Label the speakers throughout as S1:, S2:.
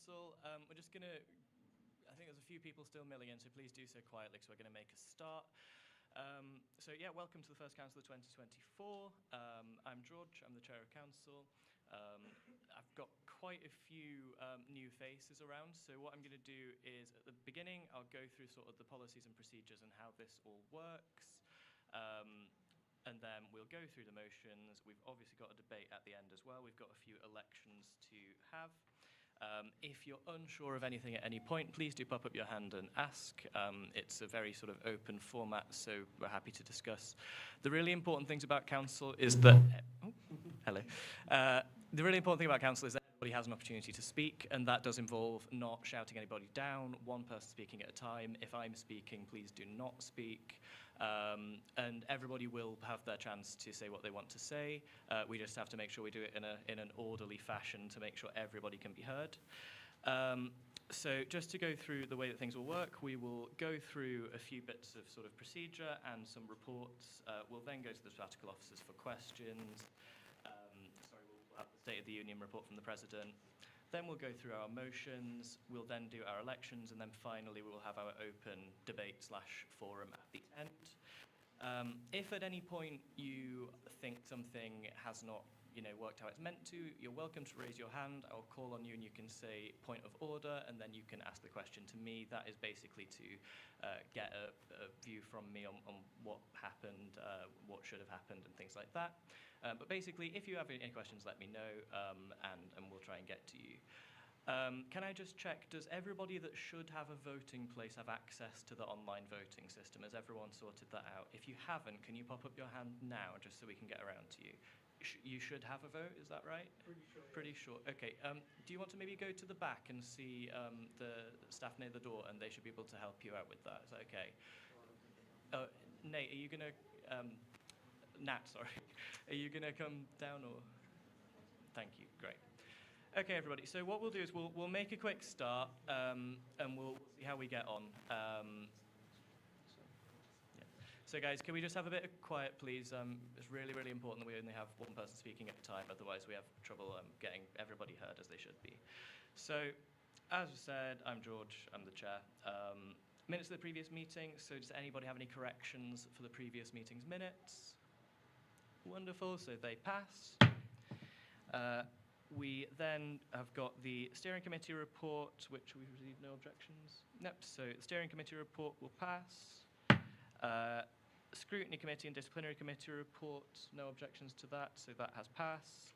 S1: Council. We're just going to, I think there's a few people still milling in, so please do so quietly, because we're going to make a start. Welcome to the first Council of 2024. I'm George, I'm the Chair of Council. I've got quite a few new faces around, so what I'm going to do is, at the beginning, I'll go through sort of the policies and procedures and how this all works. And then we'll go through the motions. We've obviously got a debate at the end as well. We've got a few elections to have. If you're unsure of anything at any point, please do pop up your hand and ask. It's a very sort of open format, so we're happy to discuss. The really important things about Council is that... hello. The really important thing about Council is that everybody has an opportunity to speak, and that does involve not shouting anybody down, one person speaking at a time. If I'm speaking, please do not speak. And everybody will have their chance to say what they want to say. We just have to make sure we do it in an orderly fashion to make sure everybody can be heard. So just to go through the way that things will work, we will go through a few bits of sort of procedure and some reports. We'll then go to the sabbatical officers for questions. We'll have the State of the Union report from the President. Then we'll go through our motions, we'll then do our elections, and then finally we'll have our open debate/forum at the end. If at any point you think something has not worked how it's meant to, you're welcome to raise your hand. I'll call on you and you can say point of order, and then you can ask the question to me. That is basically to get a view from me on what happened, what should have happened, and things like that. But basically, if you have any questions, let me know, and we'll try and get to you. Can I just check, does everybody that should have a voting place have access to the online voting system? Has everyone sorted that out? If you haven't, can you pop up your hand now, just so we can get around to you? You should have a vote, is that right? Pretty sure. Pretty sure. Okay. Do you want to maybe go to the back and see the staff near the door, and they should be able to help you out with that? Is that okay? Nate, are you going to... Nat, sorry. Are you going to come down, or...? Thank you. Great. Okay, everybody. So what we'll do is we'll make a quick start, and we'll see how we get on. So guys, can we just have a bit of quiet, please? It's really, really important that we only have one person speaking at a time, otherwise we have trouble getting everybody heard as they should be. So, as I said, I'm George, I'm the chair. Minutes of the previous meeting, so does anybody have any corrections for the previous meeting's minutes? Wonderful, so they pass. We then have got the steering committee report, which we've received no objections. Nope, so the steering committee report will pass. Scrutiny committee and disciplinary committee report, no objections to that, so that has passed.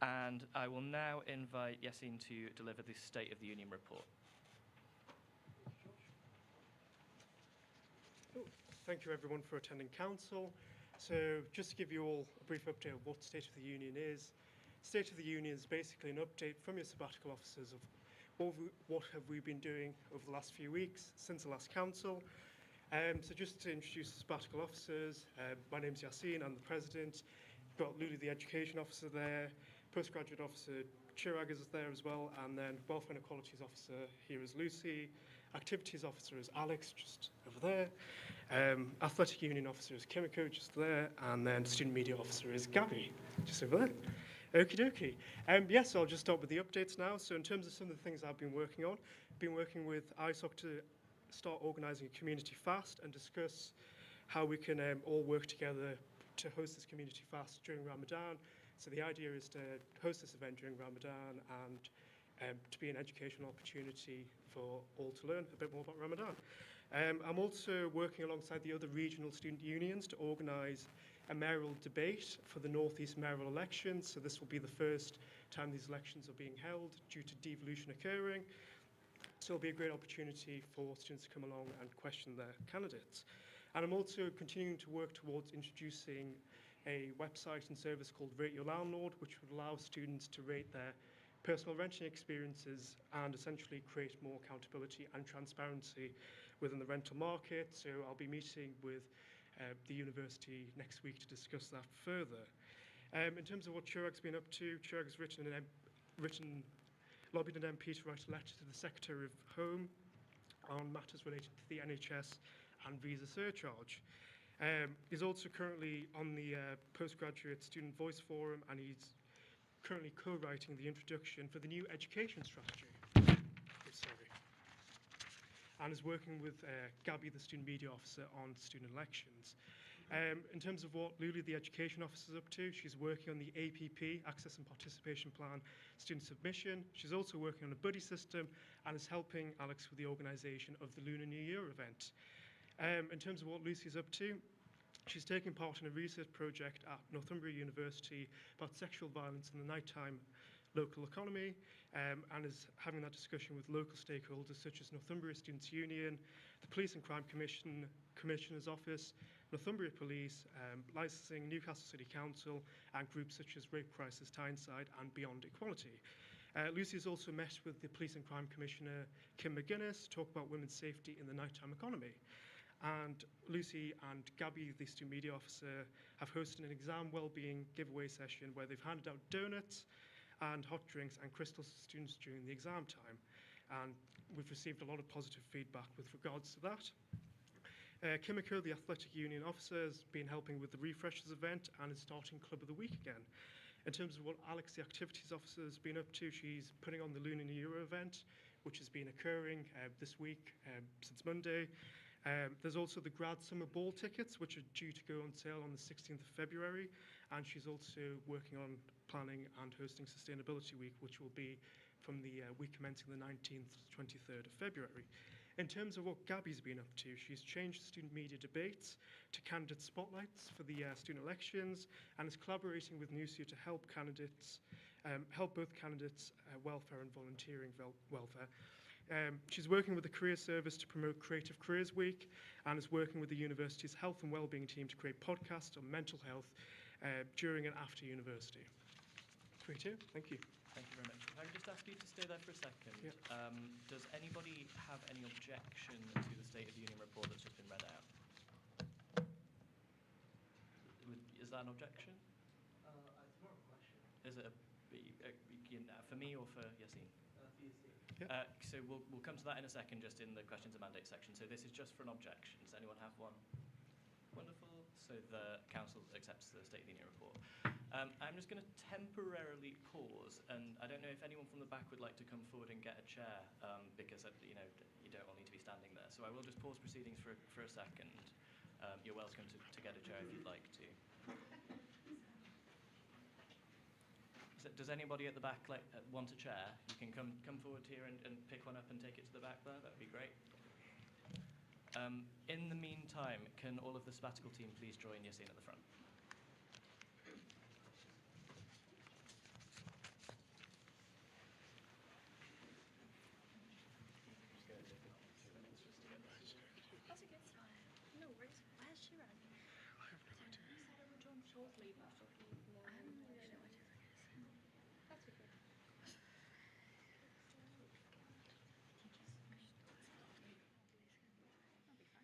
S1: And I will now invite Yassine to deliver the State of the Union report.
S2: Thank you everyone for attending Council. So just to give you all a brief update of what State of the Union is. State of the Union is basically an update from your sabbatical officers of what have we been doing over the last few weeks since the last Council. So just to introduce the sabbatical officers, my name's Yassine, I'm the President. We've got Lulu, the Education Officer there, Postgraduate Officer Chirag is there as well, and then Welfare and Equalities Officer here is Lucy, Activities Officer is Alex, just over there, Athletic Union Officer is Kimiko, just there, and then Student Media Officer is Gabby, just over there. Okie dokie. So I'll just start with the updates now. So in terms of some of the things I've been working on, I've been working with ISOC to start organising a community fast and discuss how we can all work together to host this community fast during Ramadan. So the idea is to host this event during Ramadan and to be an educational opportunity for all to learn a bit more about Ramadan. I'm also working alongside the other regional student unions to organise a mayoral debate for the North East mayoral elections. So this will be the first time these elections are being held due to devolution occurring. So it'll be a great opportunity for students to come along and question their candidates. And I'm also continuing to work towards introducing a website and service called Rate Your Landlord, which would allow students to rate their personal renting experiences and essentially create more accountability and transparency within the rental market. So I'll be meeting with the university next week to discuss that further. In terms of what Chirag's been up to, Chirag has lobbied an MP to write a letter to the Secretary of Home on matters related to the NHS and visa surcharge. He's also currently on the Postgraduate Student Voice Forum, and he's currently co-writing the introduction for the new education strategy. sorry. And is working with Gabby, the student media officer, on student elections. In terms of what Lulu, the education officer, is up to, she's working on the APP, Access and Participation Plan, student submission. She's also working on a buddy system and is helping Alex with the organisation of the Lunar New Year event. In terms of what Lucy's up to, she's taking part in a research project at Northumbria University about sexual violence in the nighttime local economy, and is having that discussion with local stakeholders such as Northumbria Students' Union, the Police and Crime Commissioner's Office, Northumbria Police, Licensing, Newcastle City Council, and groups such as Rape Crisis Tyneside and Beyond Equality. Lucy has also met with the Police and Crime Commissioner, Kim McGuinness, to talk about women's safety in the nighttime economy. And Lucy and Gabby, the student media officer, have hosted an exam wellbeing giveaway session where they've handed out donuts and hot drinks and crystals to students during the exam time. And we've received a lot of positive feedback with regards to that. Kimiko, the athletic union officer, has been helping with the Refreshers event and is starting Club of the Week again. In terms of what Alex, the activities officer, has been up to, she's putting on the Lunar New Year event, which has been occurring this week since Monday. There's also the grad summer ball tickets, which are due to go on sale on the 16th of February. And she's also working on planning and hosting Sustainability Week, which will be from the week commencing the 19th to 23rd of February. In terms of what Gabby's been up to, she's changed student media debates to candidate spotlights for the student elections and is collaborating with NUSU to help both candidates' welfare and volunteering welfare. She's working with the Career Service to promote Creative Careers Week and is working with the university's health and wellbeing team to create podcasts on mental health during and after university. Great, thank you.
S1: Thank you very much. If I could just ask you to stay there for a second.
S2: Yep.
S1: Does anybody have any objection to the State of the Union report that's just been read out? Is that an objection?
S3: It's more of a question.
S1: Is it for me or for Yassine?
S3: For Yassine.
S2: Yep.
S1: So we'll come to that in a second, just in the questions and mandate section. So this is just for an objection. Does anyone have one? Wonderful. So the council accepts the State of the Union report. I'm just going to temporarily pause, and I don't know if anyone from the back would like to come forward and get a chair, because you don't all need to be standing there. So I will just pause proceedings for a second. You're welcome to get a chair if you'd like to. Does anybody at the back want a chair? You can come forward here and pick one up and take it to the back there. That would be great. In the meantime, can all of the sabbatical team please join Yassine at the front?
S4: That's a good sign. No worries. Where's she running? I have no idea. You said it would join shortly, but I have no idea what it is. That's okay. That'll be fine. I need a wee so bad. I really need a wee.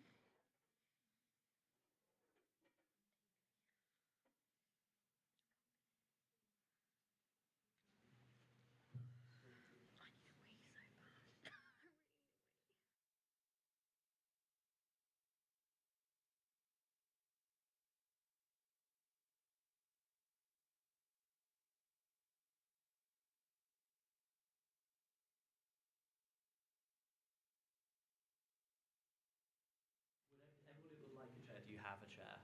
S1: Everybody would like a chair. Do you have a chair?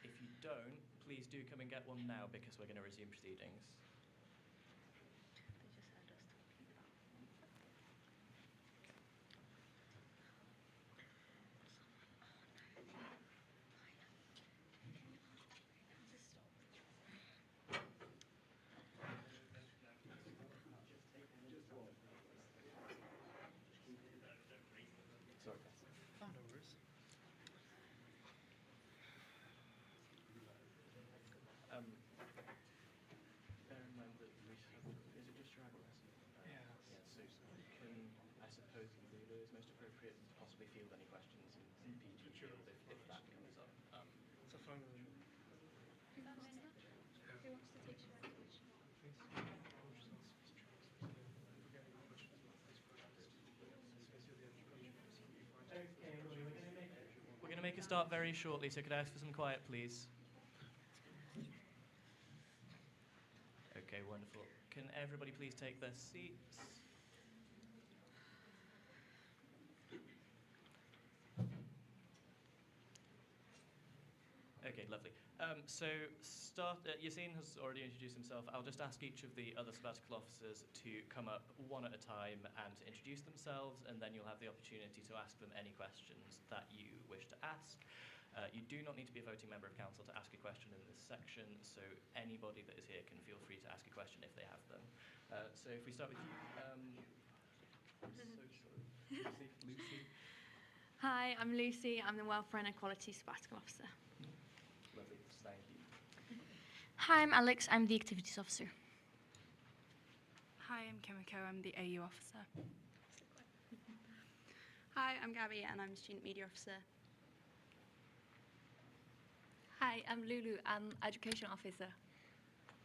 S1: If you don't, please do come and get one now, because we're going to resume proceedings.
S4: They just heard us talking about.
S2: Oh, no worries.
S1: Bear in mind that we have, is it just your address?
S2: Yeah.
S1: Yeah, so can, I suppose, Lulu is most appropriate to possibly field any questions in PG
S2: Sure.
S1: if that comes up.
S2: It's a fun one.
S4: Who wants to teach you language?
S1: We're going to make a start very shortly, so could I ask for some quiet, please? Okay. Okay, wonderful. Can everybody please take their seats? Okay, lovely. Yassine has already introduced himself. I'll just ask each of the other sabbatical officers to come up one at a time and to introduce themselves, and then you'll have the opportunity to ask them any questions that you wish to ask. You do not need to be a voting member of council to ask a question in this section, so anybody that is here can feel free to ask a question if they have them. So if we start with you, Lucy.
S4: Hi, I'm Lucy. I'm the Welfare and Equality Sabbatical Officer.
S1: Lovely, thank you.
S5: Hi, I'm Alex. I'm the Activities Officer.
S6: Hi, I'm Kimiko. I'm the AU Officer.
S7: Hi, I'm Gabby and I'm Student Media Officer.
S8: Hi, I'm Lulu. I'm Education Officer.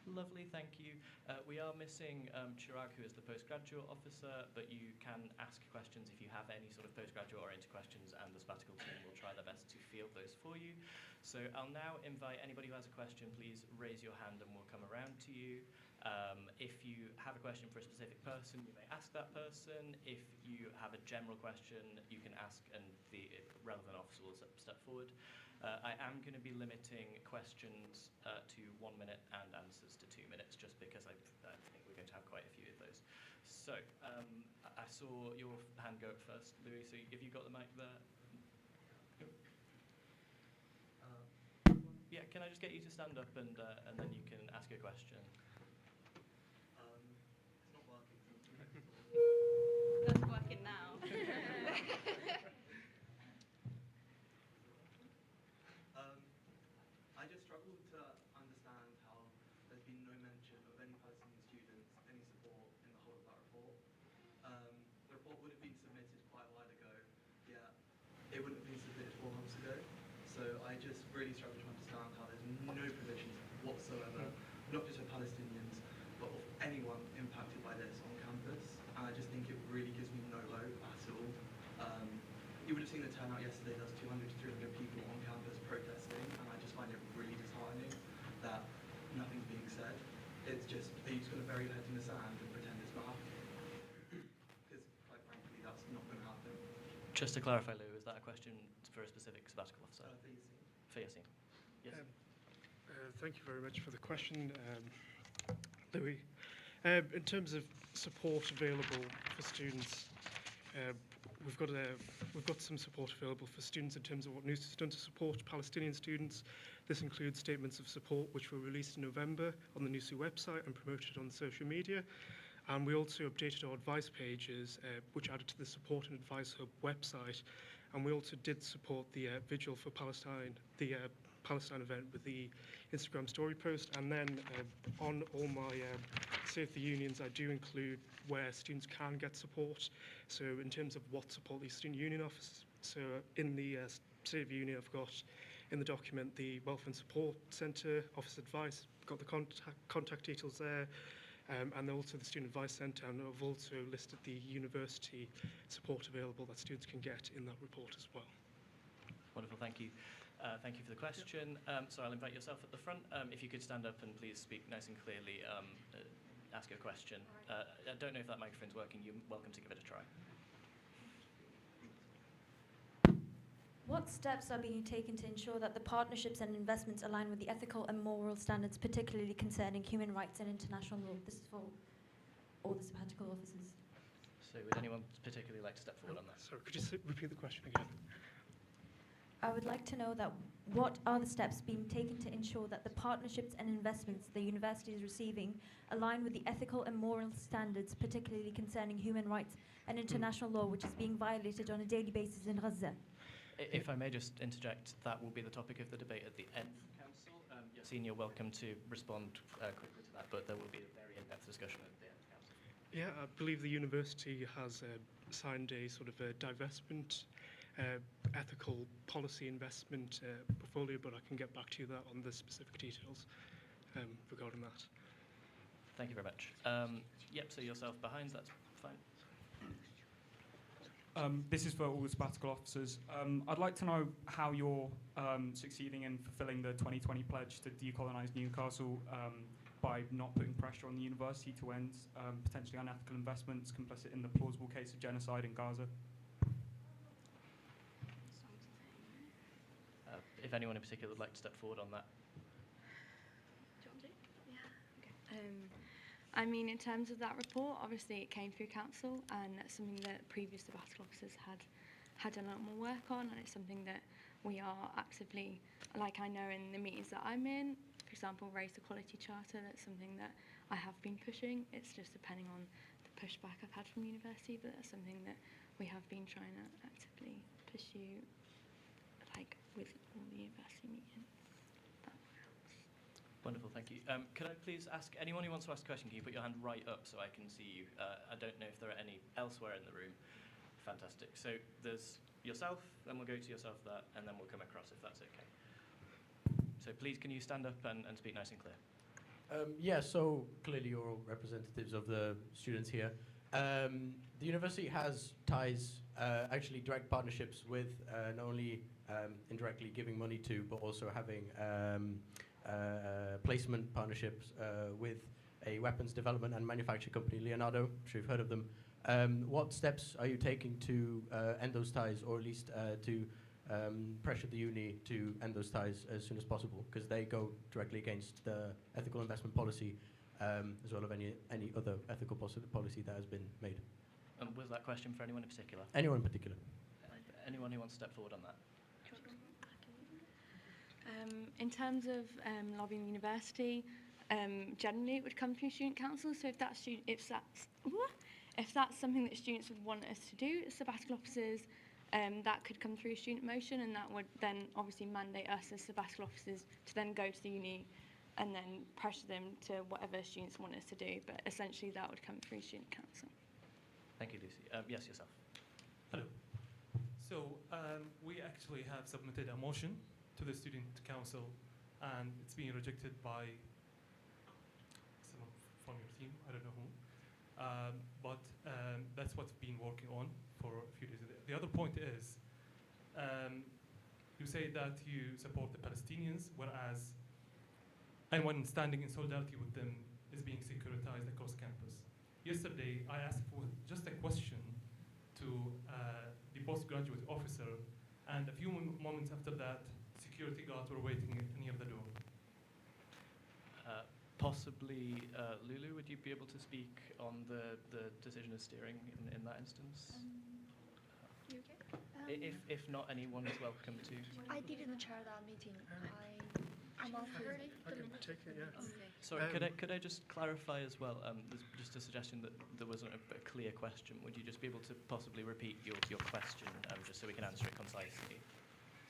S1: Lovely, thank you. We are missing Chirag, who is the postgraduate officer, but you can ask questions if you have any sort of postgraduate oriented questions, and the sabbatical team will try their best to field those for you. So I'll now invite anybody who has a question, please raise your hand and we'll come around to you. If you have a question for a specific person, you may ask that person. If you have a general question, you can ask and the relevant officer will step forward. I am going to be limiting questions to 1 minute and answers to 2 minutes, just because I think we're going to have quite a few of those. So I saw your hand go up first, Louis, so have you got the mic there? Yeah, can I just get you to stand up and then you can ask a question?
S3: It's not working.
S7: That's working now.
S3: I just struggle to understand how there's been no mention of any Palestinian students, any support in the whole of that report. The report would have been submitted quite a while ago, yet it wouldn't have been submitted 4 months ago. So I just really struggle to understand how there's no provisions whatsoever, not just for Palestinians, but of anyone impacted by this on campus. And I just think it really gives me no hope at all. You would have seen the turnout yesterday. There was 200 to 300 people on campus protesting, and I just find it really disheartening that nothing's being said. It's just, are you just going to bury your head in the sand and pretend it's not happening? Because quite frankly, that's not going to happen.
S1: Just to clarify, Lou, is that a question for a specific sabbatical officer? For Yassine. Yes.
S2: Thank you very much for the question, Louis. In terms of support available for students, we've got some support available for students in terms of what NUSU has done to support Palestinian students. This includes statements of support which were released in November on the NUSU website and promoted on social media. And we also updated our advice pages, which added to the Support and Advice Hub website. And we also did support the Vigil for Palestine, the Palestine event with the Instagram story post. And then on all my State of the Unions, I do include where students can get support. So in terms of what support the student union offers, so in the State of the Union, I've got in the document the Welfare and Support Centre, Office Advice, got the contact details there. And also the Student Advice Centre, and I've also listed the university support available that students can get in that report as well.
S1: Wonderful, thank you. Thank you for the question. So I'll invite yourself at the front. If you could stand up and please speak nice and clearly, ask your question. I don't know if that microphone's working. You're welcome to give it a try.
S9: What steps are being taken to ensure that the partnerships and investments align with the ethical and moral standards, particularly concerning human rights and international law? This is for all the sabbatical officers.
S1: So would anyone particularly like to step forward on that?
S2: Sorry, could you repeat the question again?
S9: I would like to know that what are the steps being taken to ensure that the partnerships and investments the university is receiving align with the ethical and moral standards, particularly concerning human rights and international law, which is being violated on a daily basis in Gaza?
S1: If I may just interject, that will be the topic of the debate at the end of the council. Yassine, you're welcome to respond quickly to that, but there will be a very in-depth discussion at the end of the council.
S2: Yeah, I believe the university has signed a sort of a divestment, ethical policy investment portfolio, but I can get back to you that on the specific details regarding that.
S1: Thank you very much. Yep, so yourself behind, that's fine.
S10: This is for all the sabbatical officers. I'd like to know how you're succeeding in fulfilling the 2020 pledge to decolonise Newcastle, by not putting pressure on the university to end potentially unethical investments complicit in the plausible case of genocide in Gaza?
S1: If anyone in particular would like to step forward on that.
S6: I mean, in terms of that report, obviously it came through council, and that's something that previous sabbatical officers had done a lot more work on, and it's something that we are actively, like I know in the meetings that I'm in, for example, race equality charter, that's something that I have been pushing. It's just depending on the pushback I've had from university, but that's something that we have been trying to actively pursue, like with all the university meetings.
S1: Wonderful, thank you. Could I please ask anyone who wants to ask a question, can you put your hand right up so I can see you? I don't know if there are any elsewhere in the room. Fantastic. So there's yourself, then we'll go to yourself there, and then we'll come across if that's okay. So please, can you stand up and speak nice and clear?
S11: Yeah, so clearly you're all representatives of the students here. The university has ties, actually direct partnerships with not only indirectly giving money to, but also having placement partnerships with a weapons development and manufacture company, Leonardo. I'm sure you've heard of them. What steps are you taking to end those ties, or at least to pressure the uni to end those ties as soon as possible? Because they go directly against the ethical investment policy, as well as any other ethical policy that has been made.
S1: Was that question for anyone in particular?
S11: Anyone in particular?
S1: Anyone who wants to step forward on that?
S6: In terms of lobbying the university, generally it would come through student council. So if that's something that students would want us to do as sabbatical officers, that could come through a student motion, and that would then obviously mandate us as sabbatical officers to then go to the uni and then pressure them to whatever students want us to do. But essentially that would come through student council.
S1: Thank you, Lucy. Yes, yourself.
S12: Hello. So we actually have submitted a motion to the student council, and it's being rejected by someone from your team, I don't know who. But that's what's been working on for a few days. The other point is, you say that you support the Palestinians, whereas anyone standing in solidarity with them is being securitized across campus. Yesterday, I asked for just a question to the postgraduate officer, and a few moments after that, security guards were waiting near the door.
S1: Possibly, Lulu, would you be able to speak on the decision of steering in that instance?
S4: You okay?
S1: If not, anyone is welcome to.
S4: I didn't chair that meeting. I'm on for the minute.
S2: Take it, yeah.
S4: Okay.
S1: Sorry, could I just clarify as well? There's just a suggestion that there wasn't a clear question. Would you just be able to possibly repeat your question, just so we can answer it concisely?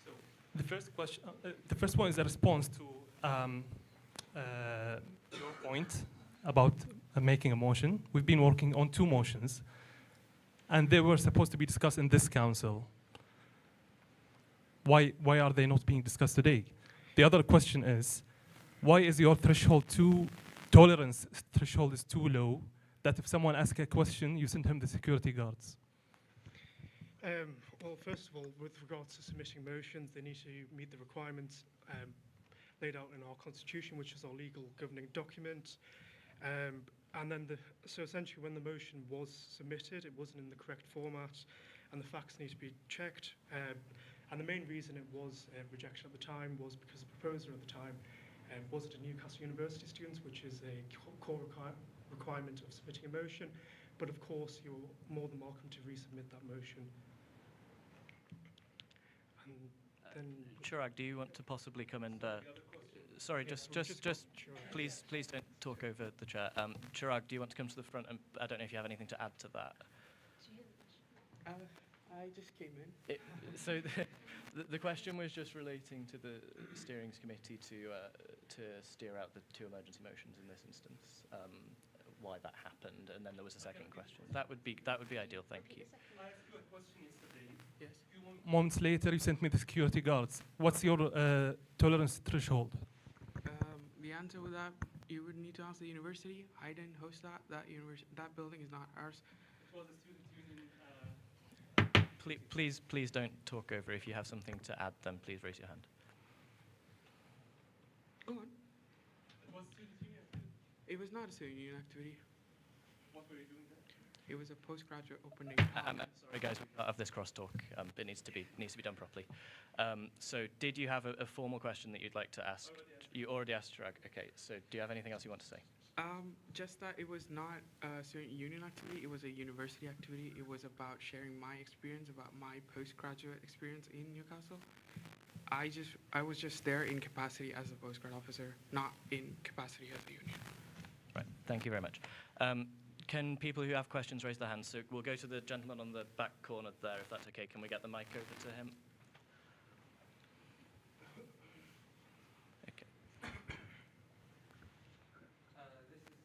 S12: So the first question, the first one is a response to your point about making a motion. We've been working on 2 motions, and they were supposed to be discussed in this council. Why are they not being discussed today? The other question is, why is your tolerance threshold is too low, that if someone asks a question, you send him the security guards?
S2: Well, first of all, with regards to submitting motions, they need to meet the requirements laid out in our constitution, which is our legal governing document. And then, so essentially when the motion was submitted, it wasn't in the correct format, and the facts need to be checked. And the main reason it was rejection at the time was because the proposer at the time wasn't a Newcastle University student, which is a core requirement of submitting a motion. But of course, you're more than welcome to resubmit that motion. And then,
S1: Chirag, do you want to possibly come and? Sorry,
S2: Yeah,
S1: just please don't talk over the chair. Chirag, do you want to come to the front? And I don't know if you have anything to add to that.
S13: I just came in.
S1: So the question was just relating to the steering committee to steer out the 2 emergency motions in this instance. Why that happened, and then there was a second question. That would be ideal. Thank you.
S12: I asked you a question yesterday.
S13: Yes.
S12: A few months later, you sent me the security guards. What's your tolerance threshold?
S13: The answer with that, you would need to ask the university. I didn't host that. That building is not ours.
S12: It was a student union.
S1: Please don't talk over. If you have something to add, then please raise your hand.
S13: Go on.
S12: It was student union.
S13: It was not a student union activity.
S2: What were you doing there?
S13: It was a postgraduate opening.
S1: I'm sorry, guys, we can't have this crosstalk. It needs to be done properly. So, did you have a formal question that you'd like to ask? You already asked Shrag. Okay. So, do you have anything else you want to say?
S13: Just that it was not a student union activity. It was a university activity. It was about sharing my experience, about my postgraduate experience in Newcastle. I was just there in capacity as a postgrad officer, not in capacity as a union.
S1: Right. Thank you very much. Can people who have questions raise their hands? So we'll go to the gentleman on the back corner there, if that's okay. Can we get the mic over to him? Okay.
S14: This is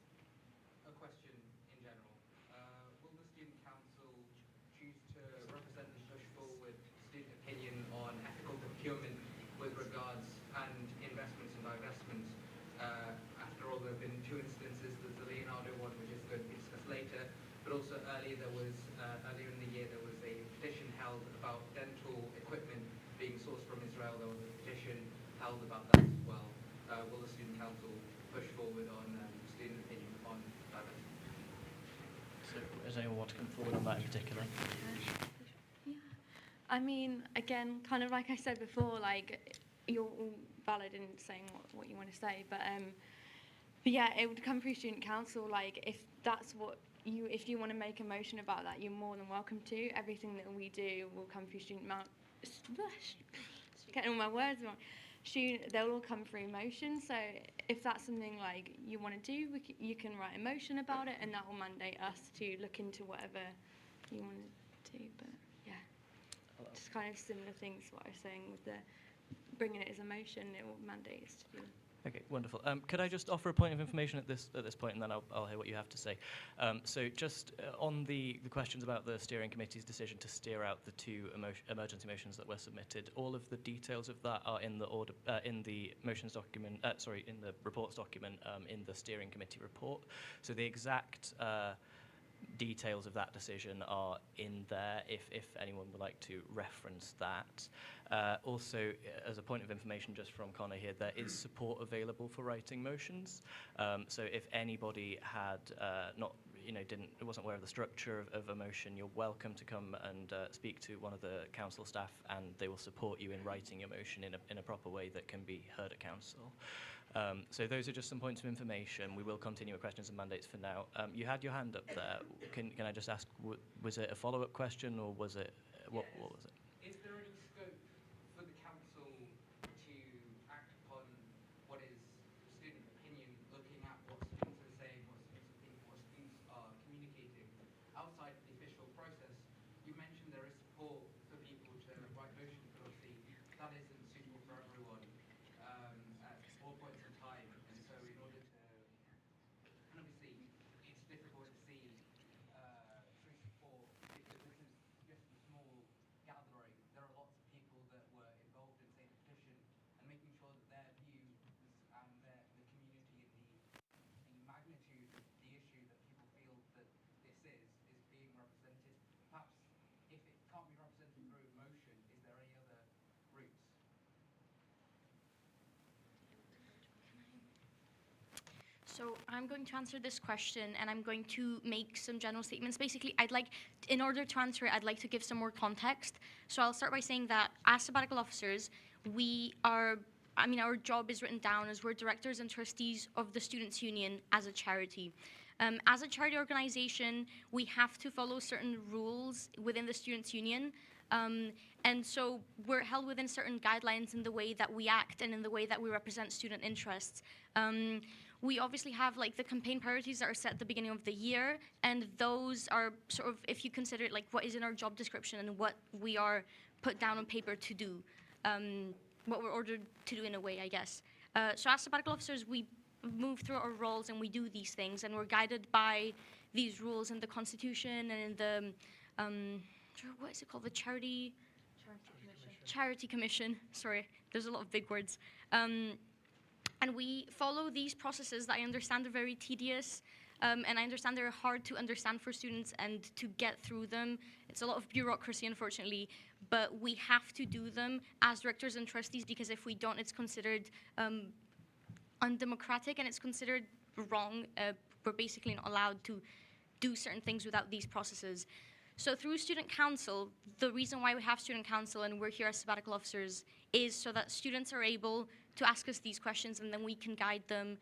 S14: a question in general. Will the Student Council choose to represent and push forward student opinion on ethical procurement with regards and investments and divestments? After all, there have been two instances. There's the Leonardo one, which is going to be discussed later, but also earlier in the year there was a petition held about dental equipment being sourced from Israel. There was a petition held about that as well. Will the Student Council push forward on student opinion on divestment?
S1: So, does anyone want to come forward on that in particular?
S6: Yeah. I mean, again, kind of like I said before, like, you're all valid in saying what you want to say, but yeah, it would come through Student Council. Like, if that's what if you want to make a motion about that, you're more than welcome to. Everything that we do will come through getting all my words wrong. They'll all come through motion. So if that's something like you want to do, you can write a motion about it, and that will mandate us to look into whatever you want to do. But yeah, just kind of similar things to what I was saying with the bringing it as a motion. It will mandate us to do.
S1: Okay, wonderful. Could I just offer a point of information at this point, and then I'll hear what you have to say. So just on the questions about the steering committee's decision to steer out the two emergency motions that were submitted, all of the details of that are in the in the motions document. In the reports document in the steering committee report. So the exact details of that decision are in there if anyone would like to reference that. Also, as a point of information just from Connor here, there is support available for writing motions. So if anybody had wasn't aware of the structure of a motion, you're welcome to come and speak to one of the council staff, and they will support you in writing your motion in a proper way that can be heard at council. So those are just some points of information. We will continue with questions and mandates for now. You had your hand up there. Can I just ask, was it a follow-up question, or was it, what was it?
S14: Is there any scope for the council to act upon what is student opinion, looking at what students are saying, what students are thinking, what students are communicating outside of the official process? You mentioned there is support for people to write motions, but obviously that isn't suitable for everyone at all points in time. And so in order to, and obviously it's difficult to see true support because this is just a small gathering. There are lots of people that were involved in, say, the petition, and making sure that their views and the community and the magnitude of the issue that people feel that this is being represented. Perhaps if it can't be represented through a motion, is there any other routes?
S5: So I'm going to answer this question, and I'm going to make some general statements. Basically, in order to answer it, I'd like to give some more context. So I'll start by saying that as sabbatical officers, our job is written down as we're directors and trustees of the Students' Union as a charity. As a charity organization, we have to follow certain rules within the Students' Union. And so we're held within certain guidelines in the way that we act and in the way that we represent student interests. We obviously have the campaign priorities that are set at the beginning of the year, and those are sort of, if you consider it what is in our job description and what we are put down on paper to do, what we're ordered to do in a way, I guess. So as sabbatical officers, we move through our roles and we do these things, and we're guided by these rules in the Constitution and in the, what is it called, the Charity Commission. Sorry, there's a lot of big words. And we follow these processes that I understand are very tedious, and I understand they're hard to understand for students and to get through them. It's a lot of bureaucracy, unfortunately, but we have to do them as directors and trustees, because if we don't, it's considered undemocratic, and it's considered wrong. We're basically not allowed to do certain things without these processes. So through Student Council, the reason why we have Student Council and we're here as sabbatical officers is so that students are able to ask us these questions and then we can guide them.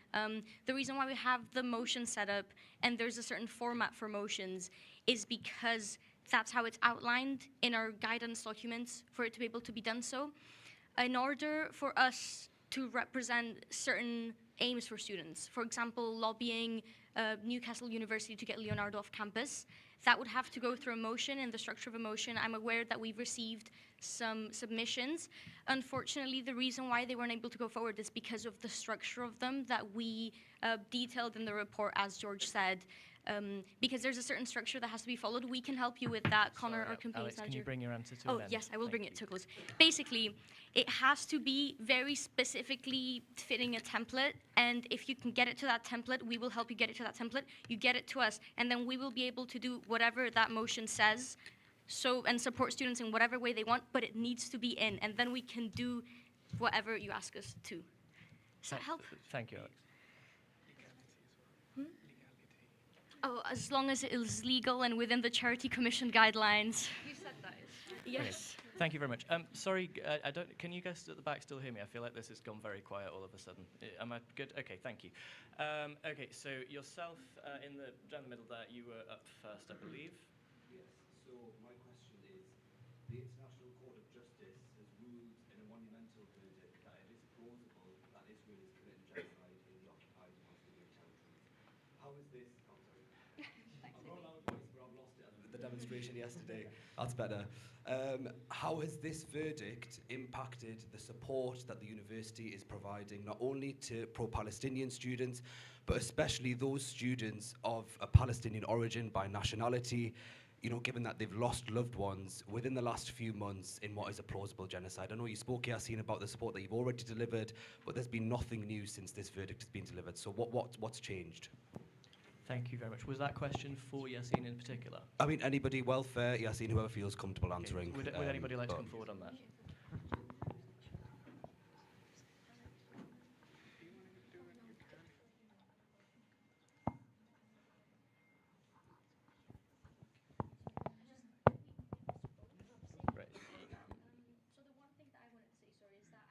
S5: The reason why we have the motion set up and there's a certain format for motions is because that's how it's outlined in our guidance documents for it to be able to be done so. In order for us to represent certain aims for students, for example, lobbying Newcastle University to get Leonardo off campus, that would have to go through a motion. In the structure of a motion, I'm aware that we've received some submissions. Unfortunately, the reason why they weren't able to go forward is because of the structure of them that we detailed in the report, as George said. Because there's a certain structure that has to be followed. We can help you with that, Connor, our campaigns
S1: Alex,
S5: manager.
S1: can you bring your answer to an
S5: Oh,
S1: end?
S5: yes, I will bring it to a close. Basically, it has to be very specifically fitting a template, and if you can get it to that template, we will help you get it to that template. You get it to us, and then we will be able to do whatever that motion says, and support students in whatever way they want, but it needs to be in, and then we can do whatever you ask us to. Does that help?
S1: Thank you, Alex.
S5: Oh, as long as it is legal and within the Charity Commission guidelines.
S7: You said that.
S5: Yes.
S1: Okay. Thank you very much. Sorry, I don't. Can you guys at the back still hear me? I feel like this has gone very quiet all of a sudden. Am I good? Okay, thank you. Okay, so yourself down the middle there, you were up first, I believe.
S15: Yes. So my question is, the International Court of Justice has ruled in a monumental verdict that it is plausible that Israel is committing genocide in the occupied Palestinian territories. How is this? I've got a loud voice, but I've lost it at the demonstration yesterday. That's better. How has this verdict impacted the support that the university is providing, not only to pro-Palestinian students, but especially those students of a Palestinian origin by nationality, you know, given that they've lost loved ones within the last few months in what is a plausible genocide? I know you spoke, Yassine, about the support that you've already delivered, but there's been nothing new since this verdict has been delivered. So what's changed?
S1: Thank you very much. Was that question for Yassine in particular?
S15: I mean, anybody, welfare, Yassine, whoever feels comfortable answering.
S1: Would anybody like to come forward on that?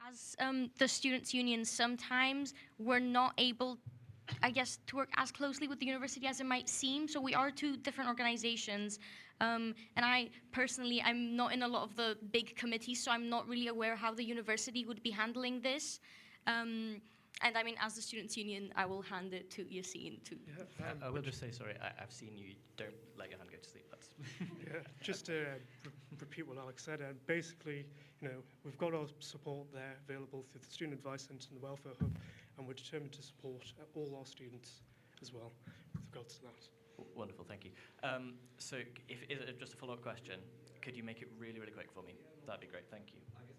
S5: As the students' union, sometimes we're not able, I guess, to work as closely with the university as it might seem. So we are two different organizations. And I personally, I'm not in a lot of the big committees, so I'm not really aware how the university would be handling this. And I mean, as the students' union, I will hand it to Yassine too.
S2: Yeah,
S1: I will just say, sorry, I've seen you don't let your hand go to sleep. That's
S2: yeah, just to repeat what Alex said, basically, you know, we've got our support there available through the Student Advice Centre and the Welfare Hub, and we're determined to support all our students as well with regards to that.
S1: Wonderful, thank you. So, just a follow-up question, could you make it really, really quick for me? That'd be great, thank you.
S15: I guess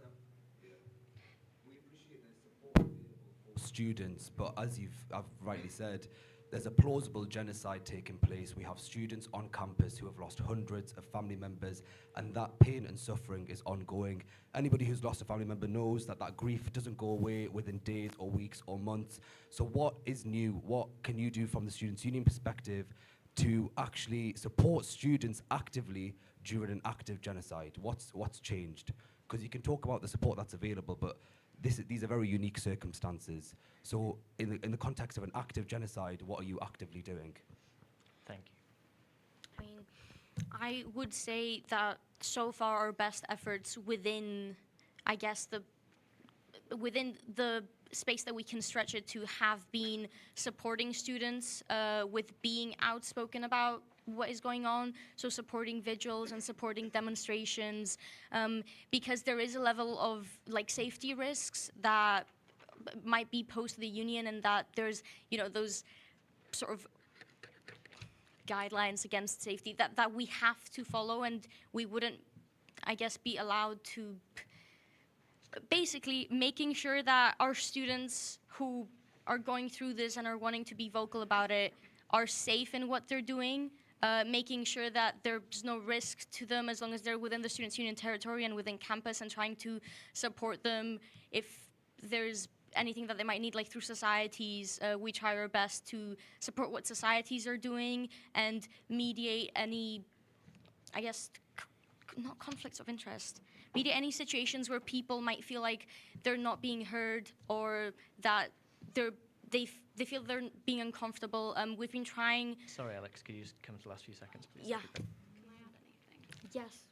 S15: we appreciate the support available for students, but as I've rightly said, there's a plausible genocide taking place. We have students on campus who have lost hundreds of family members, and that pain and suffering is ongoing. Anybody who's lost a family member knows that that grief doesn't go away within days or weeks or months. So what is new? What can you do from the Students' Union perspective to actually support students actively during an active genocide? What's changed? Because you can talk about the support that's available, but these are very unique circumstances. So in the context of an active genocide, what are you actively doing?
S1: Thank you.
S5: I mean, I would say that so far our best efforts within, I guess, within the space that we can stretch it to have been supporting students with being outspoken about what is going on, so supporting vigils and supporting demonstrations, because there is a level of like safety risks that might be posed to the union, and that there's, you know, those sort of guidelines against safety that we have to follow, and we wouldn't, I guess, be allowed to. Basically, making sure that our students who are going through this and are wanting to be vocal about it are safe in what they're doing, making sure that there's no risk to them as long as they're within the Students' Union territory and within campus, and trying to support them if there's anything that they might need, like through societies. We try our best to support what societies are doing and mediate any, I guess, not conflicts of interest, mediate any situations where people might feel like they're not being heard or that they feel they're being uncomfortable. We've been trying.
S1: Sorry, Alex, could you just come to the last few seconds, please?
S5: Yeah.
S1: That'd be great.
S5: Yes.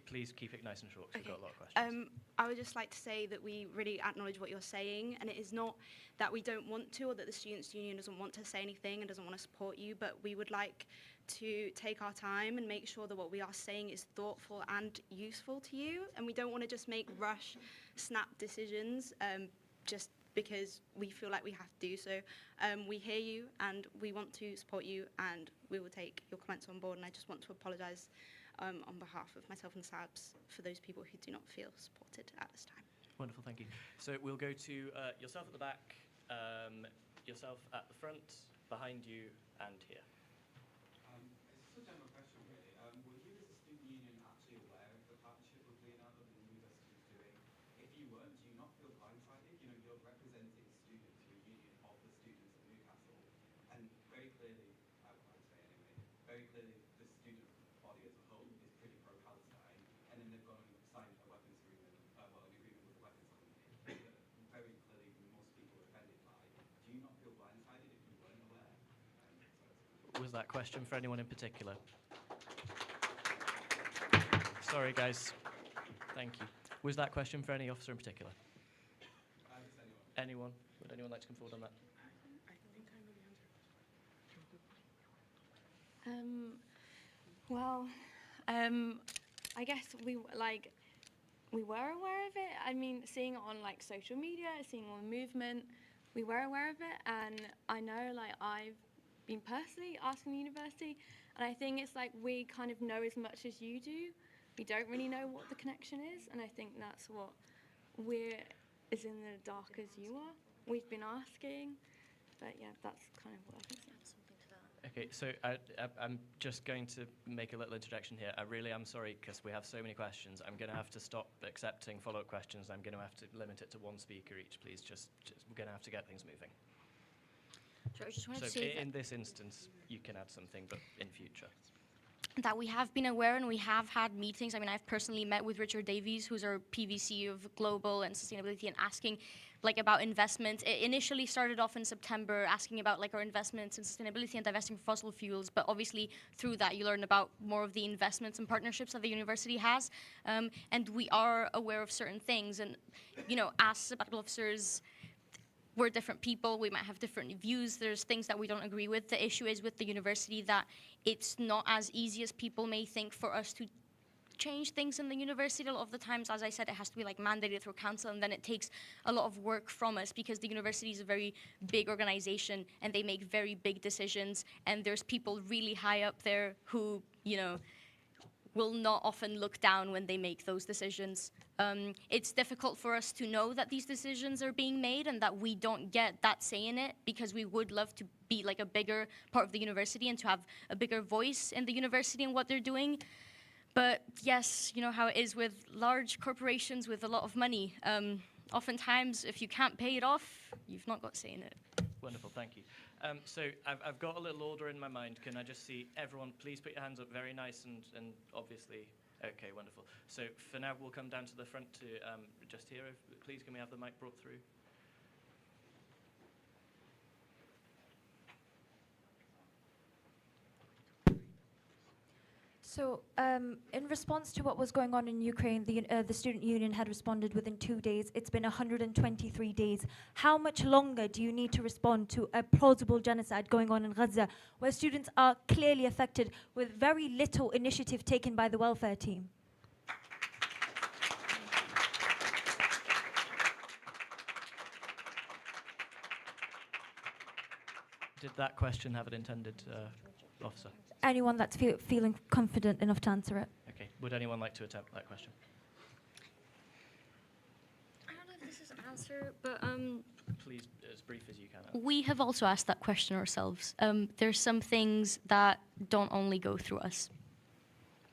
S1: Please keep it nice and short, because
S7: Okay.
S1: we've got a lot of questions.
S7: I would just like to say that we really acknowledge what you're saying, and it is not that we don't want to or that the Students' Union doesn't want to say anything and doesn't want to support you, but we would like to take our time and make sure that what we are saying is thoughtful and useful to you, and we don't want to just make rush, snap decisions just because we feel like we have to do so. We hear you and we want to support you, and we will take your comments on board, and I just want to apologise on behalf of myself and SABS for those people who do not feel supported at this time.
S1: Wonderful, thank you. So we'll go to yourself at the back, yourself at the front, behind you, and here.
S16: It's just a general question, really. Were you as a student union actually aware of the partnership with Leonardo that the university was doing? If you weren't, do you not feel blindsided? You know, you're representing students, you're a union of the students of Newcastle, and very clearly, I would say anyway, very clearly the student body as a whole is pretty pro-Palestine, and then they've gone and signed a weapons agreement, an agreement with the weapons company that very clearly most people are offended by. Do you not feel blindsided if you weren't aware?
S1: Was that question for anyone in particular? Sorry, guys. Thank you. Was that question for any officer in particular?
S16: Just anyone.
S1: Anyone? Would anyone like to come forward on that?
S6: Well, I guess we were aware of it. I mean, seeing it on like social media, seeing all the movement, we were aware of it, and I know like I've been personally asking the university, and I think it's like we kind of know as much as you do. We don't really know what the connection is, and I think that's what we're as in the dark as you are. We've been asking, but yeah, that's kind of what I can say.
S1: Okay, so I'm just going to make a little introduction here. I really am sorry because we have so many questions. I'm going to have to stop accepting follow-up questions. I'm going to have to limit it to one speaker each, please. Just we're going to have to get things moving.
S5: So I just wanted
S1: So
S5: to say
S1: in this instance, you can add something, but in future.
S5: that we have been aware and we have had meetings. I mean, I've personally met with Richard Davies, who's our PVC of global and sustainability, and asking like about investment. It initially started off in September asking about like our investments in sustainability and divesting from fossil fuels, but obviously through that you learn about more of the investments and partnerships that the university has, and we are aware of certain things. And you know, as sabbatical officers, we're different people, we might have different views, there's things that we don't agree with. The issue is with the university that it's not as easy as people may think for us to change things in the university. A lot of the times, as I said, it has to be like mandated through council, and then it takes a lot of work from us because the university is a very big organization and they make very big decisions, and there's people really high up there who, you know, will not often look down when they make those decisions. It's difficult for us to know that these decisions are being made and that we don't get that say in it, because we would love to be like a bigger part of the university and to have a bigger voice in the university and what they're doing. But yes, you know how it is with large corporations with a lot of money. Oftentimes, if you can't pay it off, you've not got say in it.
S1: Wonderful, thank you. So I've got a little order in my mind. Can I just see everyone, please put your hands up, very nice and obviously, okay, wonderful. So for now, we'll come down to the front to just here. Please, can we have the mic brought through?
S9: So, in response to what was going on in Ukraine, the student union had responded within 2 days. It's been 123 days. How much longer do you need to respond to a plausible genocide going on in Gaza, where students are clearly affected with very little initiative taken by the welfare team?
S1: Did that question have an intended officer?
S9: Anyone that's feeling confident enough to answer it.
S1: Okay, would anyone like to attempt that question?
S5: I don't know if this is an answer, but
S1: Please, as brief as you can.
S5: we have also asked that question ourselves. There's some things that don't only go through us.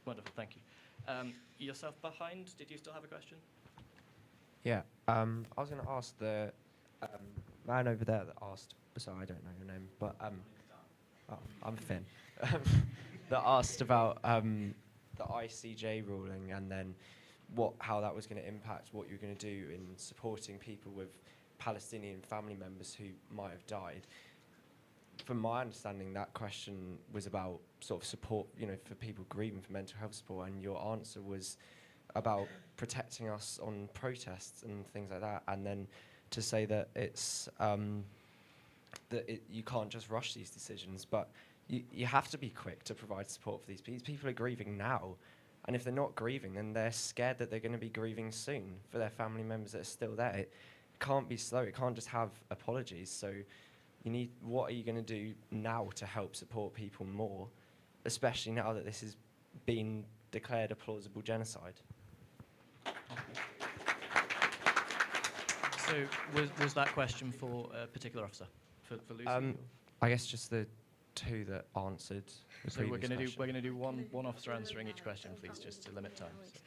S1: Wonderful, thank you. Yourself behind, did you still have a question?
S17: Yeah, I was going to ask the man over there that asked, sorry, I don't know your name, but oh, I'm Finn, that asked about the ICJ ruling and then how that was going to impact what you were going to do in supporting people with Palestinian family members who might have died. From my understanding, that question was about sort of support, for people grieving, for mental health support, and your answer was about protecting us on protests and things like that, and then to say that it's you can't just rush these decisions, but you have to be quick to provide support for these people. People are grieving now, and if they're not grieving, then they're scared that they're going to be grieving soon for their family members that are still there. It can't be slow. It can't just have apologies. So what are you going to do now to help support people more, especially now that this has been declared a plausible genocide?
S1: So was that question for a particular officer? For Lucy?
S17: I guess just the two that answered the
S1: So we're
S17: previous
S1: going to
S17: question.
S1: do one officer answering each question, please, just to limit time. So.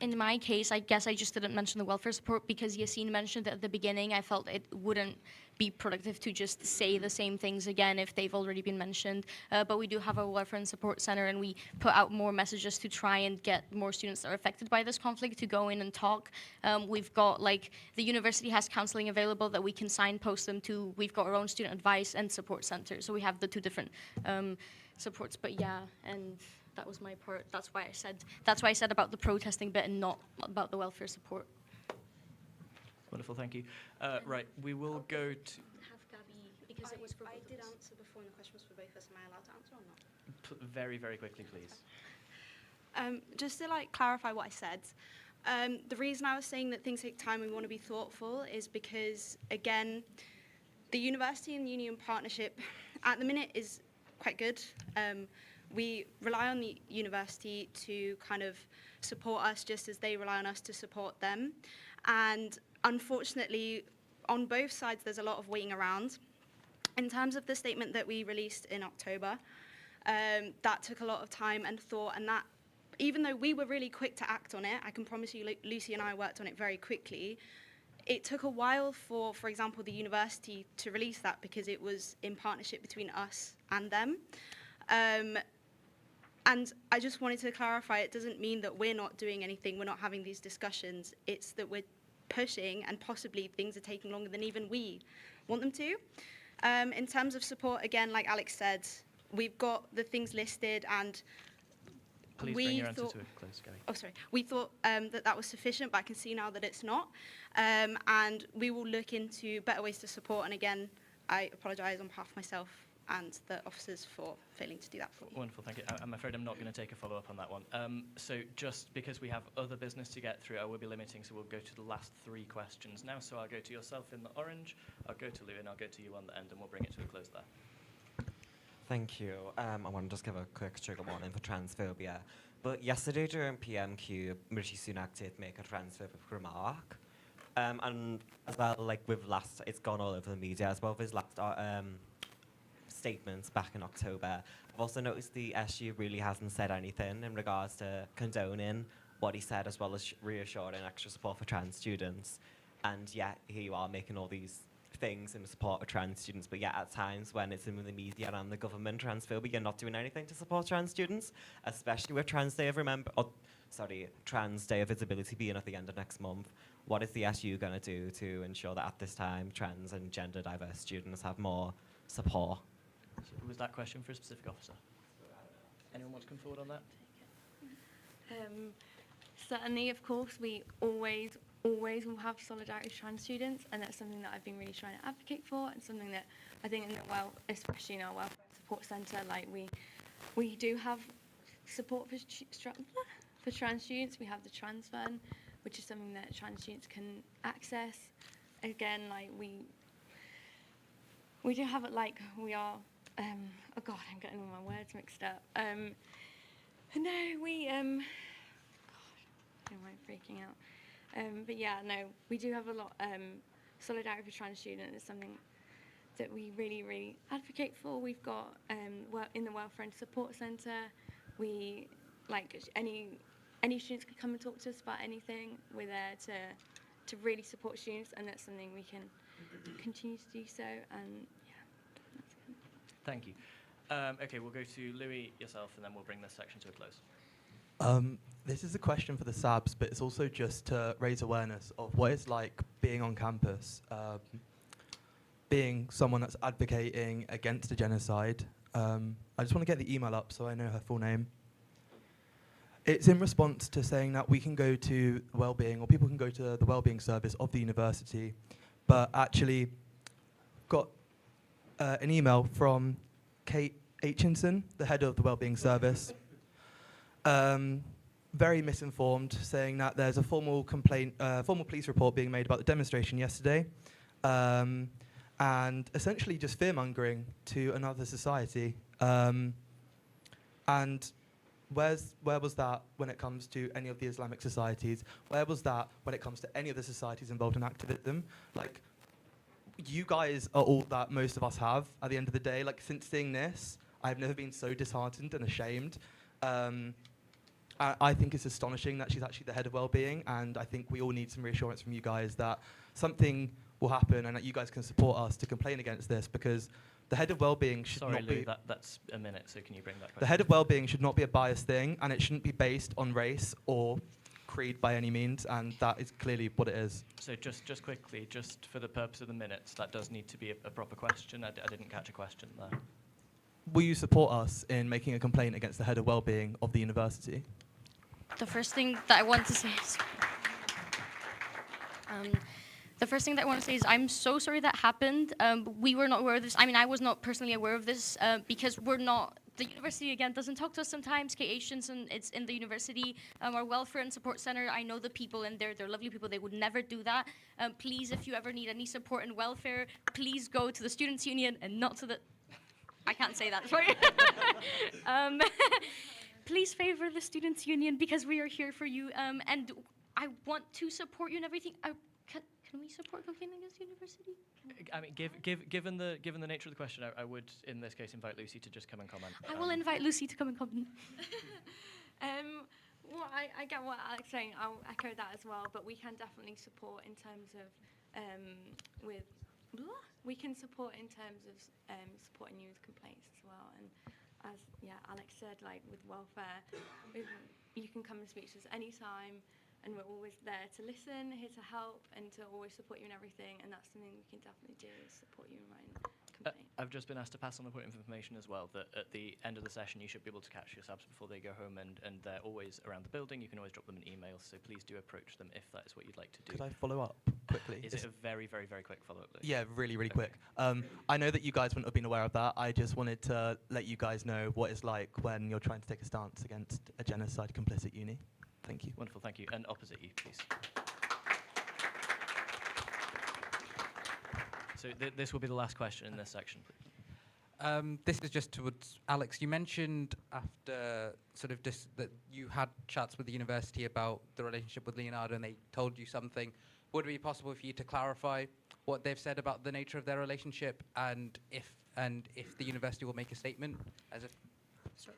S5: In my case, I guess I just didn't mention the welfare support because Yassine mentioned it at the beginning. I felt it wouldn't be productive to just say the same things again if they've already been mentioned. But we do have a welfare and support center, and we put out more messages to try and get more students that are affected by this conflict to go in and talk. We've got, the university has counseling available that we can signpost them to. We've got our own student advice and support center. So we have the two different supports. But yeah, and that was my part. That's why I said about the protesting bit and not about the welfare support.
S1: Wonderful, thank you. Right, we will go to...
S5: Have Gabby, because it was for
S7: I did answer before, and the question was for both of us. Am I allowed to answer or not?
S1: Very, very quickly, please.
S7: Just to clarify what I said, the reason I was saying that things take time and we want to be thoughtful is because, again, the university and union partnership at the minute is quite good. We rely on the university to kind of support us just as they rely on us to support them. And unfortunately, on both sides, there's a lot of waiting around. In terms of the statement that we released in October, that took a lot of time and thought, and that, even though we were really quick to act on it, I can promise you Lucy and I worked on it very quickly, it took a while for example, the university to release that because it was in partnership between us and them. And I just wanted to clarify, it doesn't mean that we're not doing anything, we're not having these discussions. It's that we're pushing and possibly things are taking longer than even we want them to. In terms of support, again, like Alex said, we've got the things listed and
S1: Please bring your answer to a close, Gabby.
S7: Oh, sorry. We thought that was sufficient, but I can see now that it's not. And we will look into better ways to support. And again, I apologise on behalf of myself and the officers for failing to do that for you.
S1: Wonderful, thank you. I'm afraid I'm not going to take a follow-up on that one. So just because we have other business to get through, I will be limiting, so we'll go to the last three questions now. So I'll go to yourself in the orange, I'll go to Lou, and I'll go to you on the end, and we'll bring it to a close there.
S18: Thank you. I want to just give a quick trigger warning for transphobia. But yesterday during PMQ, Rishi Sunak did make a transphobic remark. And as well, it's gone all over the media as well with his last statements back in October. I've also noticed the SU really hasn't said anything in regards to condoning what he said, as well as reassuring extra support for trans students. And yet, here you are making all these things in support of trans students, but yet at times when it's in the media and the government transphobia, you're not doing anything to support trans students, especially with Trans Day of Visibility being at the end of next month. What is the SU going to do to ensure that at this time trans and gender diverse students have more support?
S1: So was that question for a specific officer? Anyone want to come forward on that?
S6: Certainly, of course, we always will have solidarity with trans students, and that's something that I've been really trying to advocate for, and something that I think, especially in our welfare support centre, we do have support for trans students. We have the trans fund, which is something that trans students can access. Again, we do have it, we are, oh God, I'm getting all my words mixed up. God, I'm freaking out. But yeah, no, we do have a lot, solidarity for trans students is something that we really, really advocate for. We've got, in the Welfare and Support Centre, any students can come and talk to us about anything. We're there to really support students, and that's something we can continue to do so. And yeah, that's good.
S1: Thank you. Okay, we'll go to Louis, yourself, and then we'll bring this section to a close.
S19: This is a question for the SABs, but it's also just to raise awareness of what it's like being on campus, being someone that's advocating against a genocide. I just want to get the email up so I know her full name. It's in response to saying that we can go to wellbeing, or people can go to the wellbeing service of the university, but actually got an email from Kate Aitchinson, the head of the wellbeing service, very misinformed, saying that there's a formal complaint, formal police report being made about the demonstration yesterday, and essentially just fear-mongering to another society. And where was that when it comes to any of the Islamic societies? Where was that when it comes to any of the societies involved in activism? Like, you guys are all that most of us have at the end of the day. Like, since seeing this, I've never been so disheartened and ashamed. I think it's astonishing that she's actually the head of wellbeing, and I think we all need some reassurance from you guys that something will happen and that you guys can support us to complain against this, because the head of wellbeing should
S1: Sorry,
S19: not
S1: Lou,
S19: be...
S1: that's a minute, so can you bring that question?
S19: The head of wellbeing should not be a biased thing, and it shouldn't be based on race or creed by any means, and that is clearly what it is.
S1: So just quickly, just for the purpose of the minutes, that does need to be a proper question. I didn't catch a question there.
S19: Will you support us in making a complaint against the head of wellbeing of the university?
S5: The first thing that I want to say is, I'm so sorry that happened. We were not aware of this. I mean, I was not personally aware of this because we're not. The university, again, doesn't talk to us sometimes. Kate Aitchinson, it's in the university. Our welfare and support center, I know the people in there. They're lovely people. They would never do that. Please, if you ever need any support in welfare, please go to the Students' Union and not to the... I can't say that, sorry. Please favor the Students' Union because we are here for you. And I want to support you and everything. Can we support complaining against the university?
S1: I mean, given the nature of the question, I would, in this case, invite Lucy to just come and comment.
S6: I will invite Lucy to come and comment. Well, I get what Alex is saying. I'll echo that as well. But we can definitely support in terms of we can support in terms of supporting you with complaints as well. And as Alex said, like with welfare, you can come and speak to us anytime. And we're always there to listen, here to help, and to always support you in everything. And that's something we can definitely do, is support you in writing complaint.
S1: I've just been asked to pass on a point of information as well, that at the end of the session, you should be able to catch your subs before they go home, and they're always around the building. You can always drop them an email, so please do approach them if that is what you'd like to do.
S19: Could I follow up quickly?
S1: Is it a very, very, very quick follow-up, Lou?
S19: Yeah, really, really quick. I know that you guys wouldn't have been aware of that. I just wanted to let you guys know what it's like when you're trying to take a stance against a genocide complicit uni. Thank you.
S1: Wonderful, thank you. And opposite you, please. So this will be the last question in this section, please.
S20: This is just towards Alex. You mentioned after sort of that you had chats with the university about the relationship with Leonardo, and they told you something. Would it be possible for you to clarify what they've said about the nature of their relationship, and if the university will make a statement as if?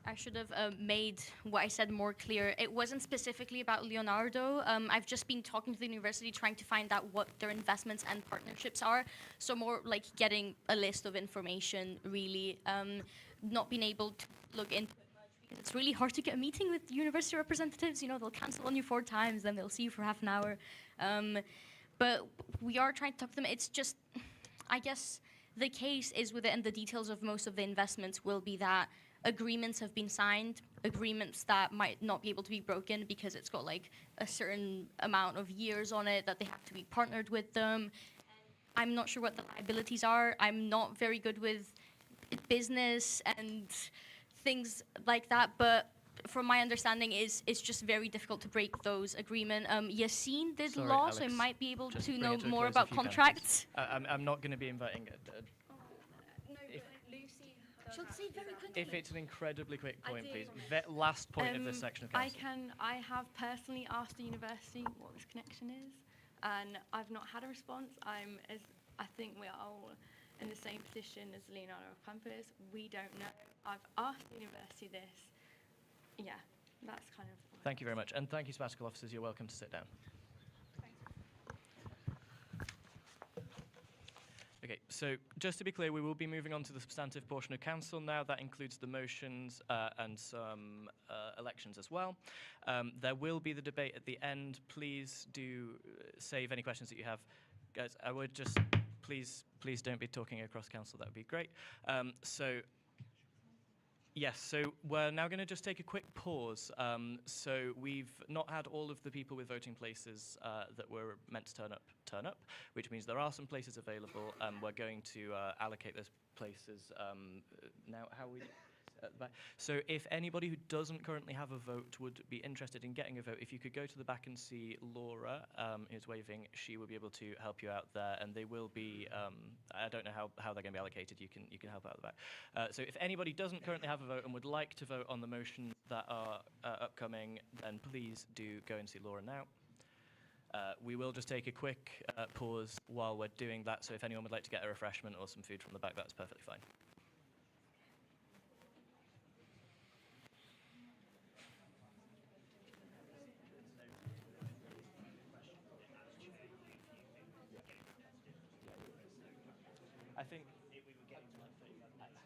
S5: I should have made what I said more clear. It wasn't specifically about Leonardo. I've just been talking to the university, trying to find out what their investments and partnerships are. So more like getting a list of information, really. Not being able to look into it much because it's really hard to get a meeting with university representatives. You know, they'll cancel on you 4 times, then they'll see you for half an hour. But we are trying to talk to them. It's just, I guess, the case is with it, and the details of most of the investments will be that agreements have been signed, agreements that might not be able to be broken because it's got like a certain amount of years on it that they have to be partnered with them. I'm not sure what the liabilities are. I'm not very good with business and things like that, but from my understanding it's just very difficult to break those agreements. Yassine did
S1: Sorry,
S5: law,
S1: Alex,
S5: so he might be able
S1: just
S5: to
S1: bring
S5: know
S1: it to a
S5: more
S1: close
S5: about
S1: if you can,
S5: contracts.
S1: please. I'm not going to be inviting
S4: She'll say very quickly.
S1: if it's an incredibly quick point,
S6: do.
S1: please. Last point of this section of council.
S6: I have personally asked the university what this connection is, and I've not had a response. I think we are all in the same position as Leonardo campus. We don't know. I've asked the university this. Yeah, that's kind of.
S1: Thank you very much, and thank you, sabbatical officers. You're welcome to sit down. Okay, so just to be clear, we will be moving on to the substantive portion of council now. That includes the motions and some elections as well. There will be the debate at the end. Please do save any questions that you have. Guys, I would just, please don't be talking across council. That would be great. Yes, so we're now going to just take a quick pause. So we've not had all of the people with voting places that were meant to turn up, which means there are some places available. We're going to allocate those places now. How we? So if anybody who doesn't currently have a vote would be interested in getting a vote, if you could go to the back and see Laura, who's waving, she will be able to help you out there, and they will be, I don't know how they're going to be allocated, you can help out at the back. So if anybody doesn't currently have a vote and would like to vote on the motions that are upcoming, then please do go and see Laura now. We will just take a quick pause while we're doing that, so if anyone would like to get a refreshment or some food from the back, that's perfectly fine. I think we were getting to like 35 minutes.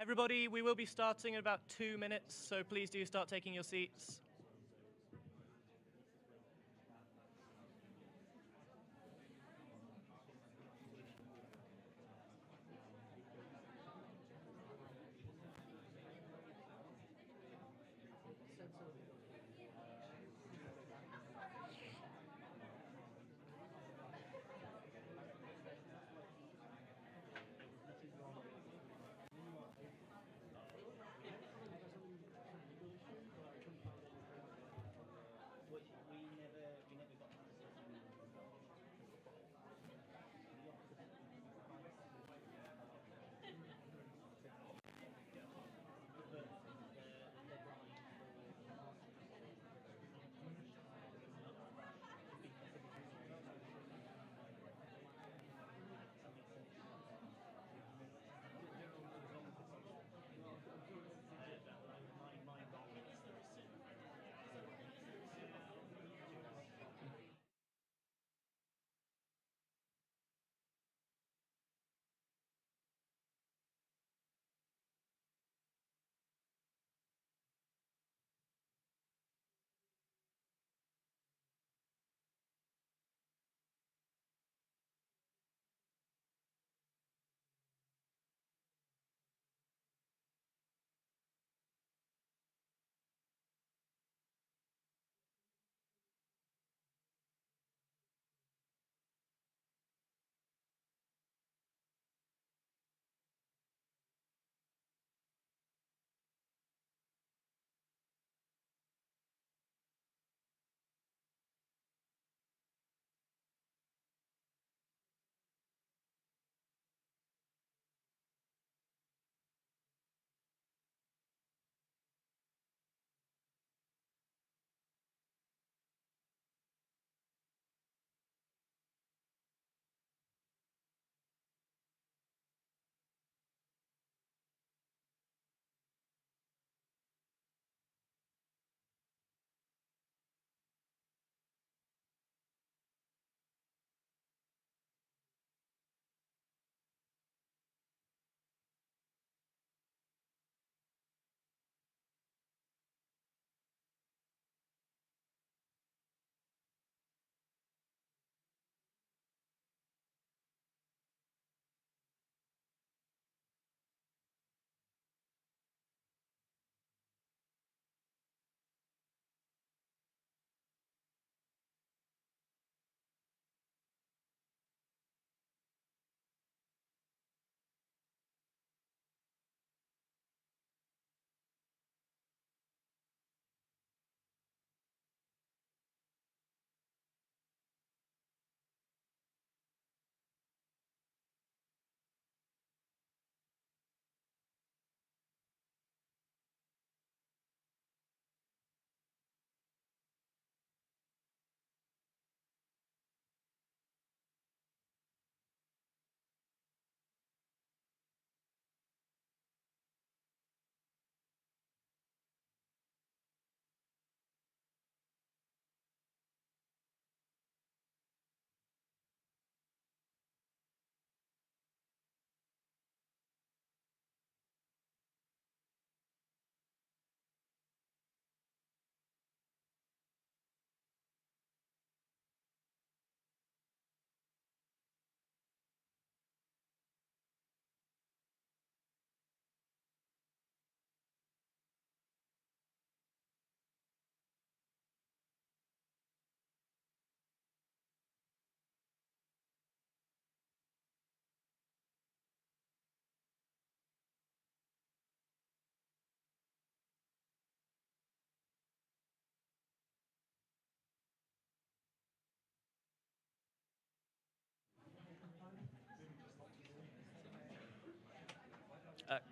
S1: Everybody, we will be starting in about 2 minutes, so please do start taking your seats.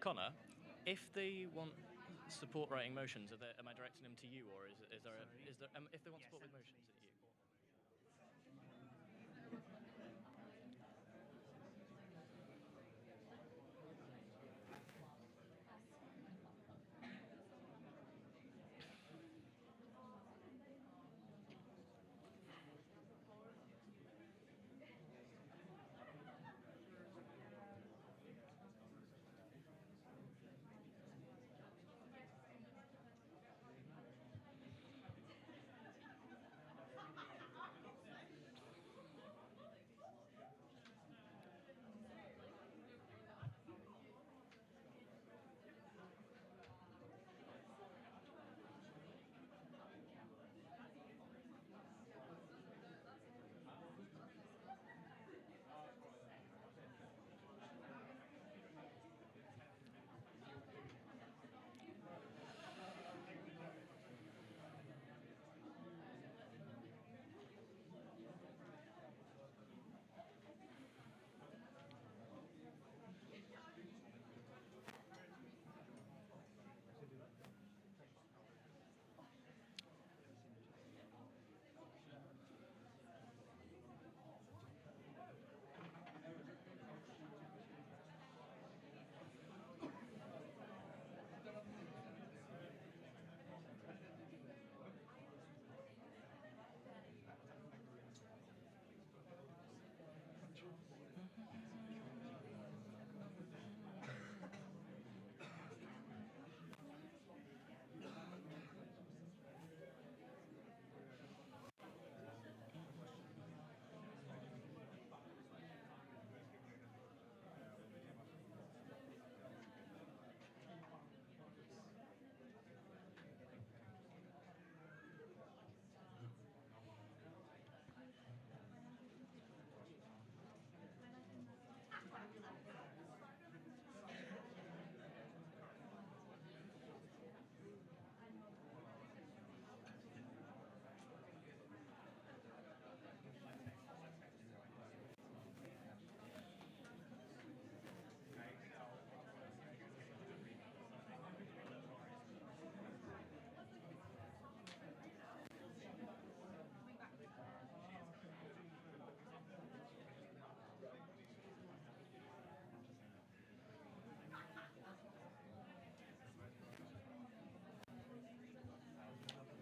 S1: Connor, if they want support writing motions, am I directing them to you, or is there if they want support with motions, is it you?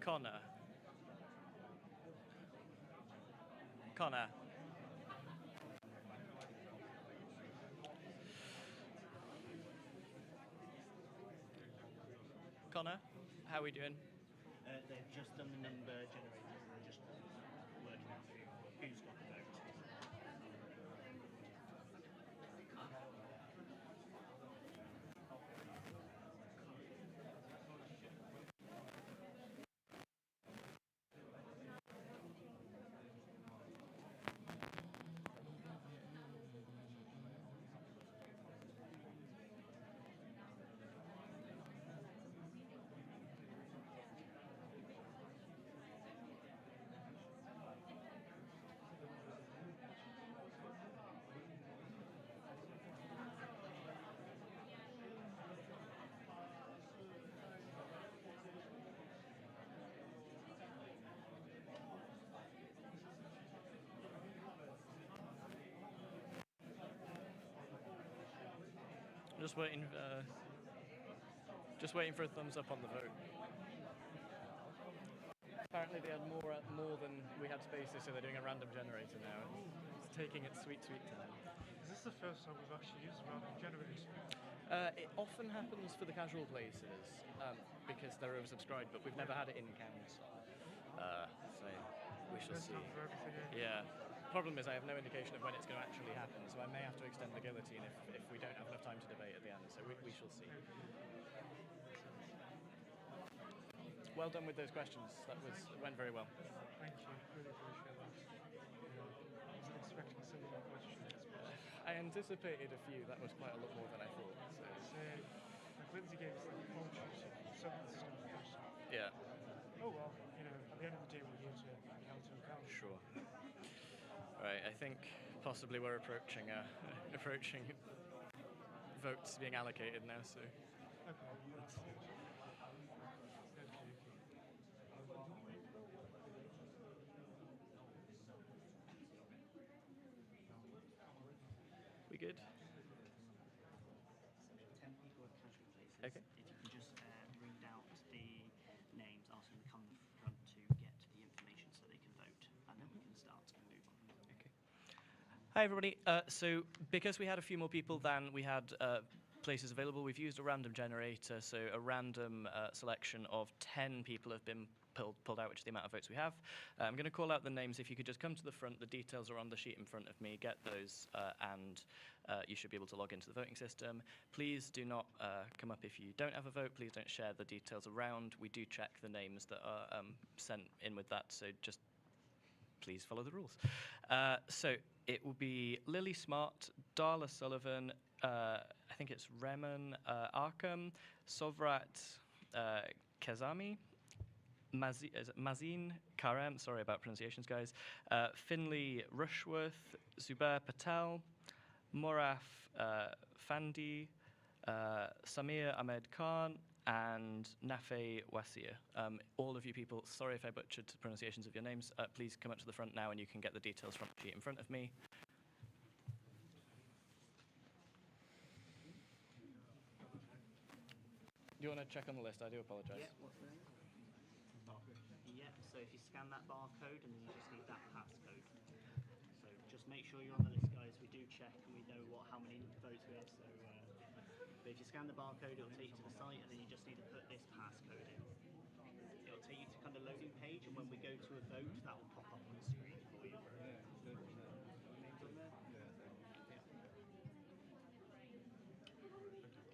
S1: Connor. Connor. Connor, how are we doing?
S21: They've just done the number generators and they're just working out who's got the vote.
S1: I'm just waiting for a thumbs up on the vote. Apparently they had more than we had spaces, so they're doing a random generator now. It's taking its sweet time.
S2: Is this the first time we've actually used a random generator?
S1: It often happens for the casual places because they're oversubscribed, but we've never had it in council. So we shall see.
S2: For everything,
S1: Yeah. Problem is I have no indication of when it's going to actually happen, so I may have to extend the guillotine if we don't have enough time to debate at the end, so we shall see. Well done with those questions. It went very well.
S2: Thank you. Really appreciate that. I wasn't expecting similar questions.
S1: I anticipated a few. That was quite a lot more than I thought.
S2: So, like Lindsay gave us like phone shoots, some of the stuff.
S1: Yeah.
S2: Oh well, at the end of the day, we're here to count to account.
S1: Sure. Right, I think possibly we're approaching votes being allocated now, so. We good?
S21: So 10 people have casual places.
S1: Okay.
S21: If you can just read out the names, ask them to come to the front to get the information so they can vote, and then we can start and move on.
S1: Okay. Hi, everybody. So because we had a few more people than we had places available, we've used a random generator, so a random selection of 10 people have been pulled out, which is the amount of votes we have. I'm going to call out the names. If you could just come to the front, the details are on the sheet in front of me. Get those, and you should be able to log into the voting system. Please do not come up if you don't have a vote. Please don't share the details around. We do check the names that are sent in with that, so just please follow the rules. So it will be Lily Smart, Darla Sullivan, I think it's Reman Arkham, Sovrat Kezami, Mazin Karem, sorry about pronunciations, guys, Finley Rushworth, Zubair Patel, Moraf Fandi, Samir Ahmed Khan, and Nafe Wasir. All of you people, sorry if I butchered the pronunciations of your names, please come up to the front now and you can get the details from the sheet in front of me. Do you want to check on the list? I do apologise.
S21: Yeah, what's the name? Yeah, so if you scan that barcode and then you just need that passcode. So just make sure you're on the list, guys. We do check and we know how many votes we have. So but if you scan the barcode, it'll take you to the site and then you just need to put this passcode in. It'll take you to kind of loading page, and when we go to a vote, that will pop up on the screen for you. Names on there?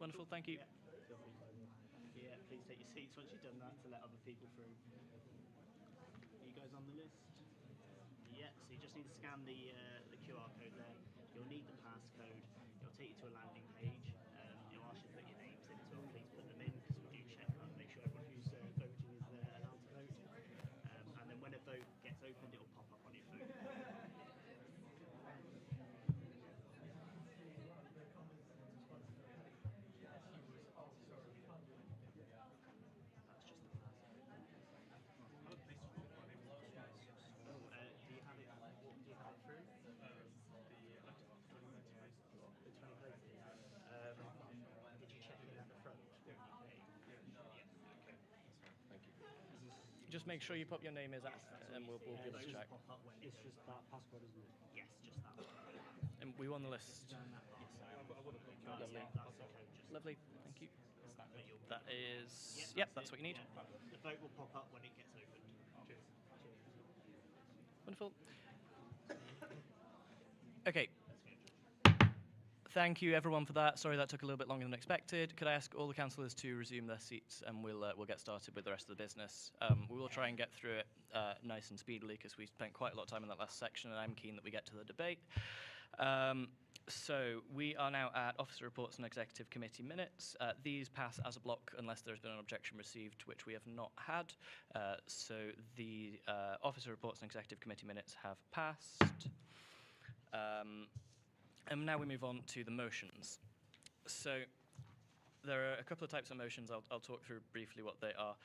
S1: Wonderful, thank you.
S21: Yeah, please take your seats once you've done that to let other people through. Are you guys on the list? Yeah, so you just need to scan the QR code there. You'll need the passcode. It'll take you to a landing page. It'll ask you to put your names in as well. Please put them in because we do check that and make sure everyone who's voting is allowed to vote. And then when a vote gets opened, it'll pop up on your phone.
S1: Just make sure you pop your name as and we'll be able to check.
S21: It's just that password, isn't it? Yes, just that.
S1: And we won the list.
S21: Lovely.
S1: Lovely, thank you. That is, yep, that's what you need.
S21: The vote will pop up when it gets opened. Cheers.
S1: Wonderful. Okay. Thank you, everyone, for that. Sorry that took a little bit longer than expected. Could I ask all the councillors to resume their seats, and we'll get started with the rest of the business. We will try and get through it nice and speedily, because we spent quite a lot of time in that last section, and I'm keen that we get to the debate. So we are now at officer reports and executive committee minutes. These pass as a block unless there's been an objection received, which we have not had. So the officer reports and executive committee minutes have passed. And now we move on to the motions. So there are a couple of types of motions. I'll talk through briefly what they are.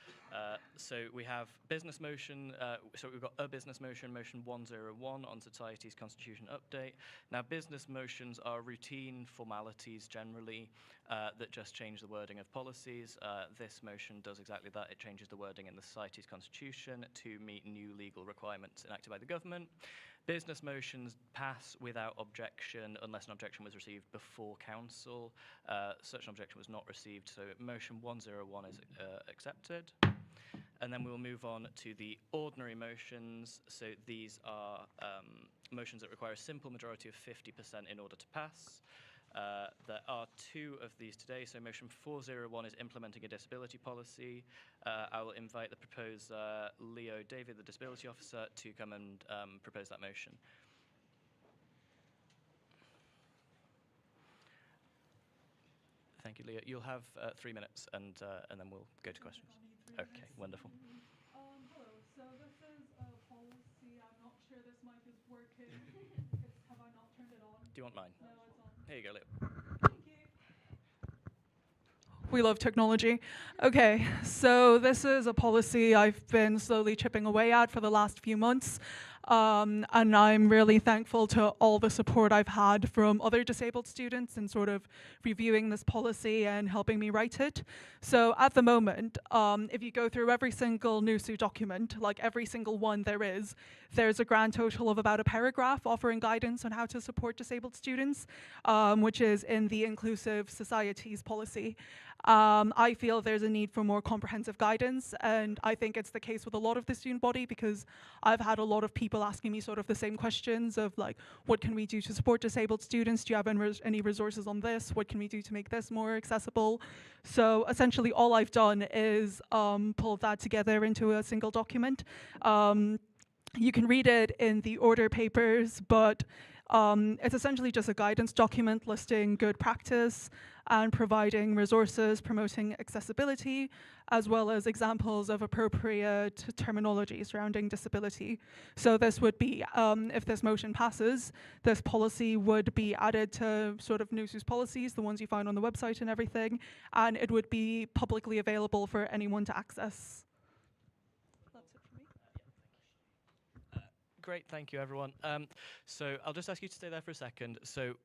S1: So we have business motion. So we've got a business motion, motion 101 on Society's Constitution Update. Now, business motions are routine formalities generally that just change the wording of policies. This motion does exactly that. It changes the wording in the Society's Constitution to meet new legal requirements enacted by the government. Business motions pass without objection unless an objection was received before council. Such an objection was not received, so motion 101 is accepted. And then we will move on to the ordinary motions. So these are motions that require a simple majority of 50% in order to pass. There are two of these today. So motion 401 is implementing a disability policy. I will invite the proposer, Leo David, the disability officer, to come and propose that motion. Thank you, Leo. You'll have 3 minutes, and then we'll go to questions. Okay, wonderful.
S8: Hello. So this is a policy. I'm not sure this mic is working. Have I not turned it on?
S1: Do you want mine?
S8: No, it's on.
S1: Here you go, Leo.
S8: Thank you. We love technology. Okay, so this is a policy I've been slowly chipping away at for the last few months. And I'm really thankful to all the support I've had from other disabled students in sort of reviewing this policy and helping me write it. So at the moment, if you go through every single NUSU document, like every single one there's a grand total of about a paragraph offering guidance on how to support disabled students, which is in the Inclusive Societies policy. I feel there's a need for more comprehensive guidance, and I think it's the case with a lot of the student body, because I've had a lot of people asking me sort of the same questions of like, what can we do to support disabled students? Do you have any resources on this? What can we do to make this more accessible? So essentially all I've done is pull that together into a single document. You can read it in the order papers, but it's essentially just a guidance document listing good practice and providing resources promoting accessibility, as well as examples of appropriate terminology surrounding disability. So this would be, if this motion passes, this policy would be added to sort of NUSU's policies, the ones you find on the website and everything, and it would be publicly available for anyone to access. That's it for me.
S1: Great, thank you everyone. So I'll just ask you to stay there for a second. So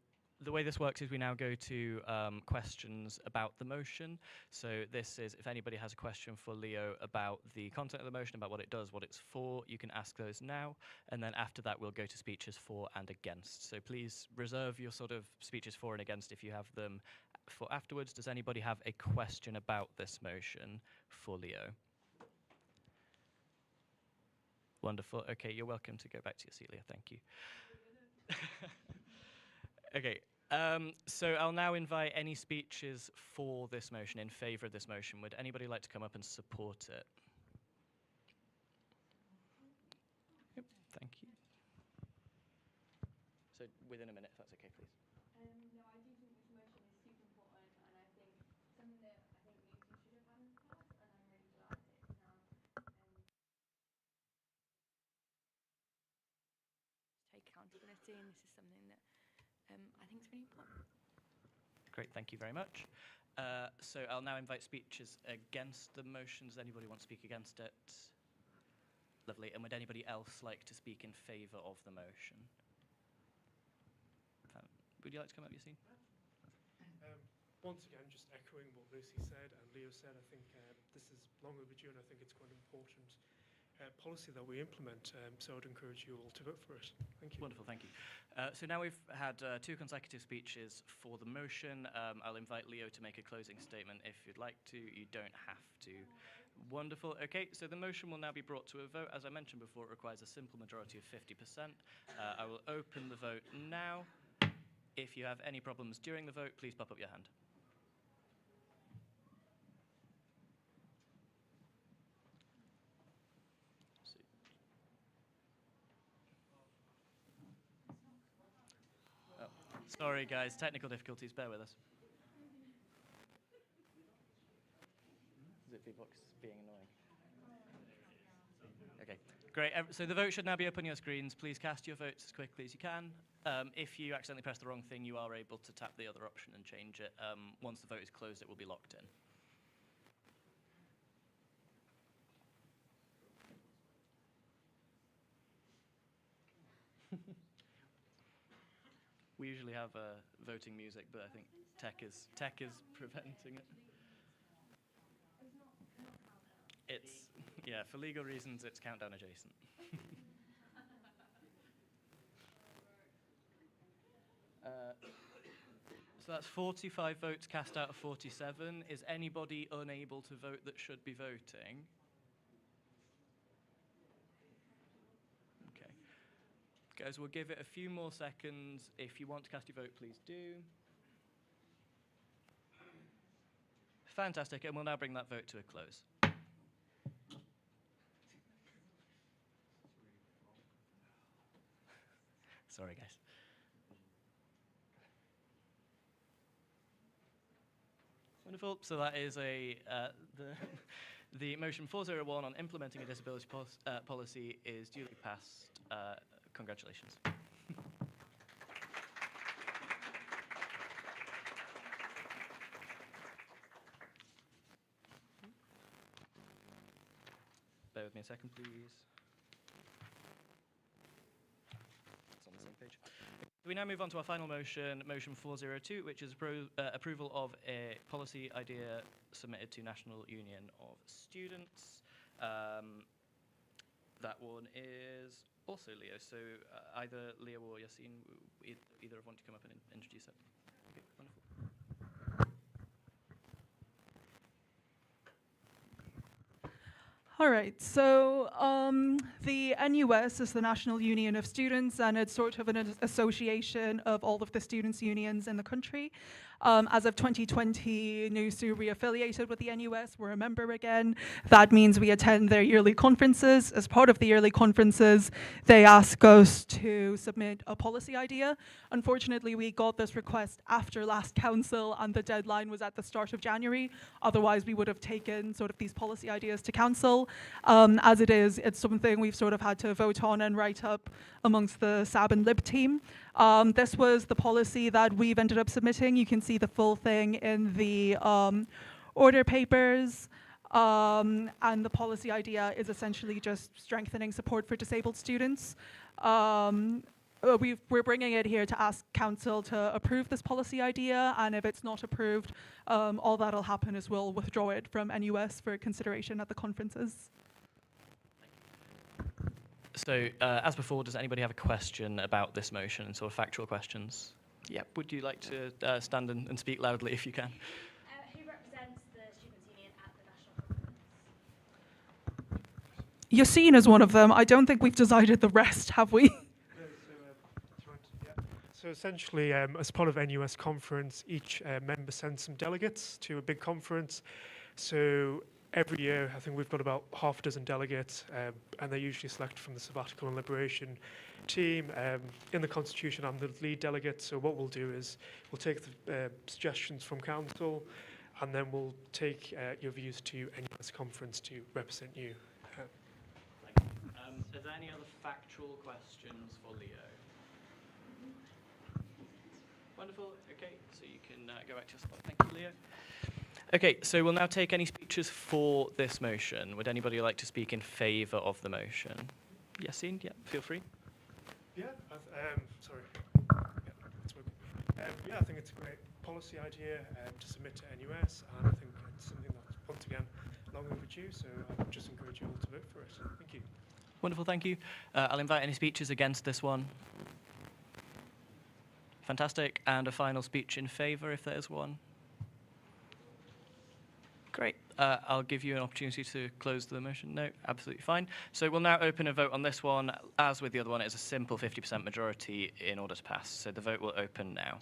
S1: the way this works is we now go to questions about the motion. So this is, if anybody has a question for Leo about the content of the motion, about what it does, what it's for, you can ask those now. And then after that, we'll go to speeches for and against. So please reserve your sort of speeches for and against if you have them for afterwards. Does anybody have a question about this motion for Leo? Wonderful. Okay, you're welcome to go back to your seat, Leah. Thank you. Okay, so I'll now invite any speeches for this motion, in favour of this motion. Would anybody like to come up and support it? Yep, thank you. So within a minute, if that's okay, please.
S6: No, I do think this motion is super important, and I think something that I think NUSU should have had in the past, and I'm really glad that it's now take accountability, and this is something that I think is really important.
S1: Great, thank you very much. So I'll now invite speeches against the motion. Does anybody want to speak against it? Lovely. And would anybody else like to speak in favour of the motion? Would you like to come up, Yassine?
S2: Once again, just echoing what Lucy said and Leo said, I think this is long overdue, and I think it's quite an important policy that we implement, so I'd encourage you all to vote for it. Thank you.
S1: Wonderful, thank you. So now we've had 2 consecutive speeches for the motion. I'll invite Leo to make a closing statement if you'd like to. You don't have to. Wonderful. Okay, so the motion will now be brought to a vote. As I mentioned before, it requires a simple majority of 50%. I will open the vote now. If you have any problems during the vote, please pop up your hand. Oh, sorry guys, technical difficulties, bear with us. Is it Vbox being annoying? Okay, great. So the vote should now be up on your screens. Please cast your votes as quickly as you can. If you accidentally press the wrong thing, you are able to tap the other option and change it. Once the vote is closed, it will be locked in. We usually have voting music, but I think tech is preventing it. It's, yeah, for legal reasons, it's countdown adjacent. So that's 45 votes cast out of 47. Is anybody unable to vote that should be voting? Okay. Guys, we'll give it a few more seconds. If you want to cast your vote, please do. Fantastic, and we'll now bring that vote to a close. Sorry, guys. Wonderful. So that is the motion 401 on implementing a disability policy is duly passed. Congratulations. me a second, please. It's on the same page. We now move on to our final motion, motion 402, which is approval of a policy idea submitted to National Union of Students. That one is also Leo. So either Leo or Yassine, either of want to come up and introduce it. Okay, wonderful.
S8: All right, so the NUS is the National Union of Students, and it's sort of an association of all of the students' unions in the country. As of 2020, NUSU reaffiliated with the NUS. We're a member again. That means we attend their yearly conferences. As part of the yearly conferences, they ask us to submit a policy idea. Unfortunately, we got this request after last council, and the deadline was at the start of January. Otherwise, we would have taken sort of these policy ideas to council. As it is, it's something we've sort of had to vote on and write up amongst the SAB and Lib team. This was the policy that we've ended up submitting. You can see the full thing in the order papers. And the policy idea is essentially just strengthening support for disabled students. We're bringing it here to ask council to approve this policy idea, and if it's not approved, all that'll happen is we'll withdraw it from NUS for consideration at the conferences.
S1: So, as before, does anybody have a question about this motion, sort of factual questions? Yeah, would you like to stand and speak loudly if you can?
S9: Who represents the Students' Union at the National Conference?
S8: Yassine is one of them. I don't think we've decided the rest, have we?
S2: So essentially, as part of NUS conference, each member sends some delegates to a big conference. So every year, I think we've got about half a dozen delegates, and they're usually selected from the Sabbatical and Liberation team. In the Constitution, I'm the lead delegate, so what we'll do is we'll take the suggestions from council, and then we'll take your views to NUS conference to represent you.
S1: Are there any other factual questions for Leo? Wonderful. Okay, so you can go back to your spot. Thank you, Leo. Okay, so we'll now take any speeches for this motion. Would anybody like to speak in favour of the motion? Yassine, yeah, feel free.
S2: Yeah, sorry. Yeah, I think it's a great policy idea to submit to NUS, and I think it's something that's, once again, long overdue, so I would just encourage you all to vote for it. Thank you.
S1: Wonderful, thank you. I'll invite any speeches against this one. Fantastic. And a final speech in favour, if there is one. Great. I'll give you an opportunity to close the motion. No, absolutely fine. So we'll now open a vote on this one. As with the other one, it is a simple 50% majority in order to pass. So the vote will open now.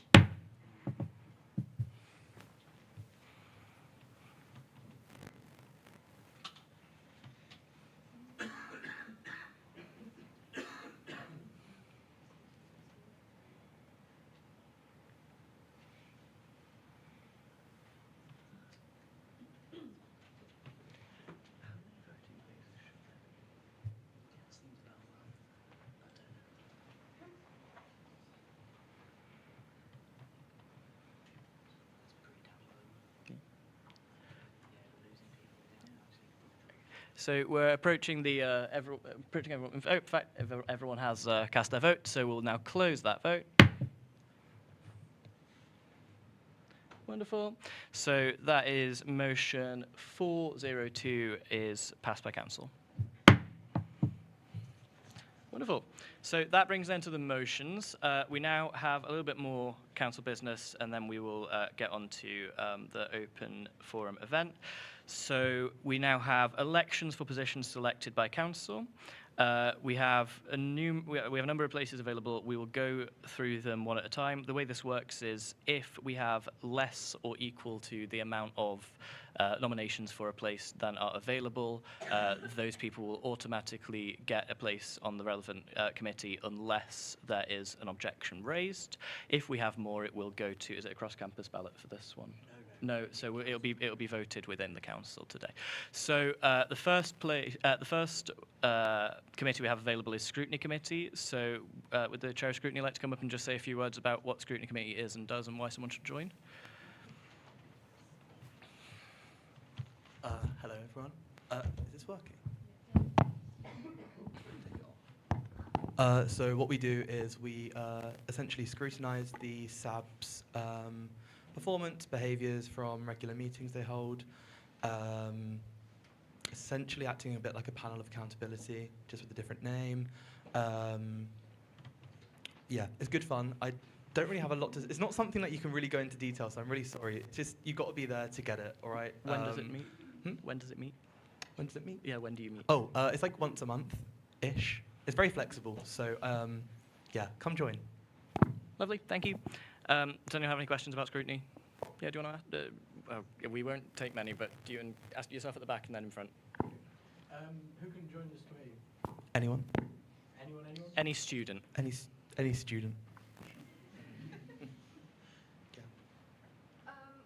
S1: So we're approaching the approaching everyone. In fact, everyone has cast their vote, so we'll now close that vote. Wonderful. So that is motion 402 is passed by council. Wonderful. So that brings then to the motions. We now have a little bit more council business, and then we will get on to the open forum event. So we now have elections for positions selected by council. We have a number of places available. We will go through them one at a time. The way this works is if we have less or equal to the amount of nominations for a place than are available, those people will automatically get a place on the relevant committee unless there is an objection raised. If we have more, it will go to, is it a cross-campus ballot for this one? No, so it'll be voted within the council today. So the first committee we have available is scrutiny committee. So would the chair of scrutiny like to come up and just say a few words about what scrutiny committee is and does and why someone should join?
S19: Hello everyone. Is this working? So what we do is we essentially scrutinise the SAB's performance, behaviours from regular meetings they hold, essentially acting a bit like a panel of accountability, just with a different name. Yeah, it's good fun. I don't really have a lot to... It's not something that you can really go into detail, so I'm really sorry. It's just, you've got to be there to get it, all right?
S1: When does it meet? When does it meet?
S19: When does it meet?
S1: Yeah, when do you meet?
S19: Oh, it's like once a month-ish. It's very flexible, so yeah, come join.
S1: Lovely, thank you. Does anyone have any questions about scrutiny? Yeah, do you want to ask? Well, we won't take many, but do you ask yourself at the back and then in front?
S11: Who can join this committee?
S19: Anyone?
S11: Anyone?
S1: Any student.
S19: Any student.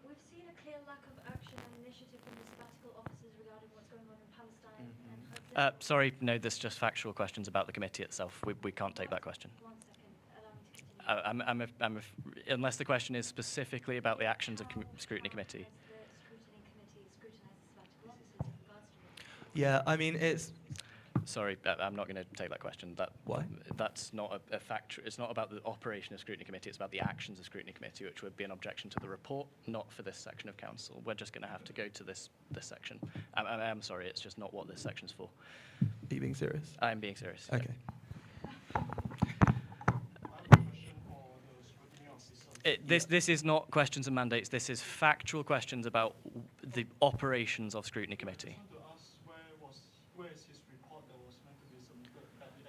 S9: We've seen a clear lack of action and initiative from the sabbatical officers regarding what's going on in Palestine and Hudson.
S1: Sorry, no, there's just factual questions about the committee itself. We can't take that question.
S9: 1 second, allow me to continue.
S1: Unless the question is specifically about the actions of scrutiny committee.
S9: The scrutiny committee scrutinised the sabbatical officers in regards to it.
S19: Yeah, I mean, it's...
S1: Sorry, I'm not going to take that question.
S19: Why?
S1: That's not a factor. It's not about the operation of scrutiny committee. It's about the actions of scrutiny committee, which would be an objection to the report, not for this section of council. We're just going to have to go to this section. I'm sorry, it's just not what this section's for.
S19: Are you being serious?
S1: I'm being serious.
S19: Okay.
S1: This is not questions and mandates. This is factual questions about the operations of scrutiny committee.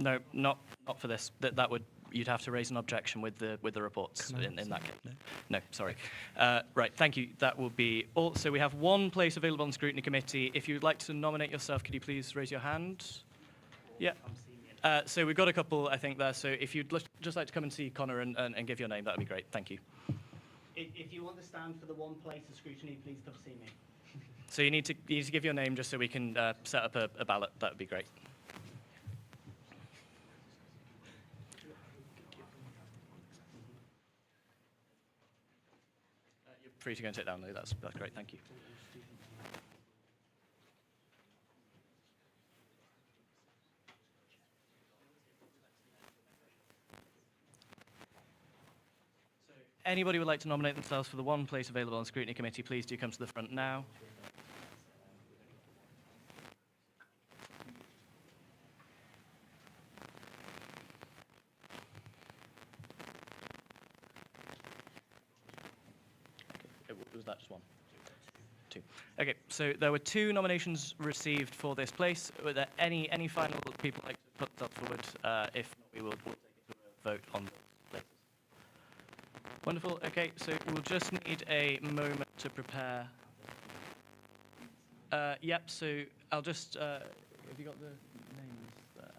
S1: No, not for this. That would, you'd have to raise an objection with the reports in that case. No, sorry. Right, thank you. That will be all. So we have one place available on the scrutiny committee. If you'd like to nominate yourself, could you please raise your hand? Yeah. So we've got a couple, I think, there. So if you'd just like to come and see Connor and give your name, that would be great. Thank you.
S21: If you want to stand for the one place of scrutiny, please come see me.
S1: So you need to give your name just so we can set up a ballot. That would be great. You're free to go and sit down, Lou. That's great. Thank you. Anybody who would like to nominate themselves for the one place available on the scrutiny committee, please do come to the front now. Okay, was that just one? Two. Okay, so there were 2 nominations received for this place. Were there any final people like to put that forward? If not, we'll take it to a vote on those places. Wonderful. Okay, so we'll just need a moment to prepare. Yep, so I'll just... have you got the names there?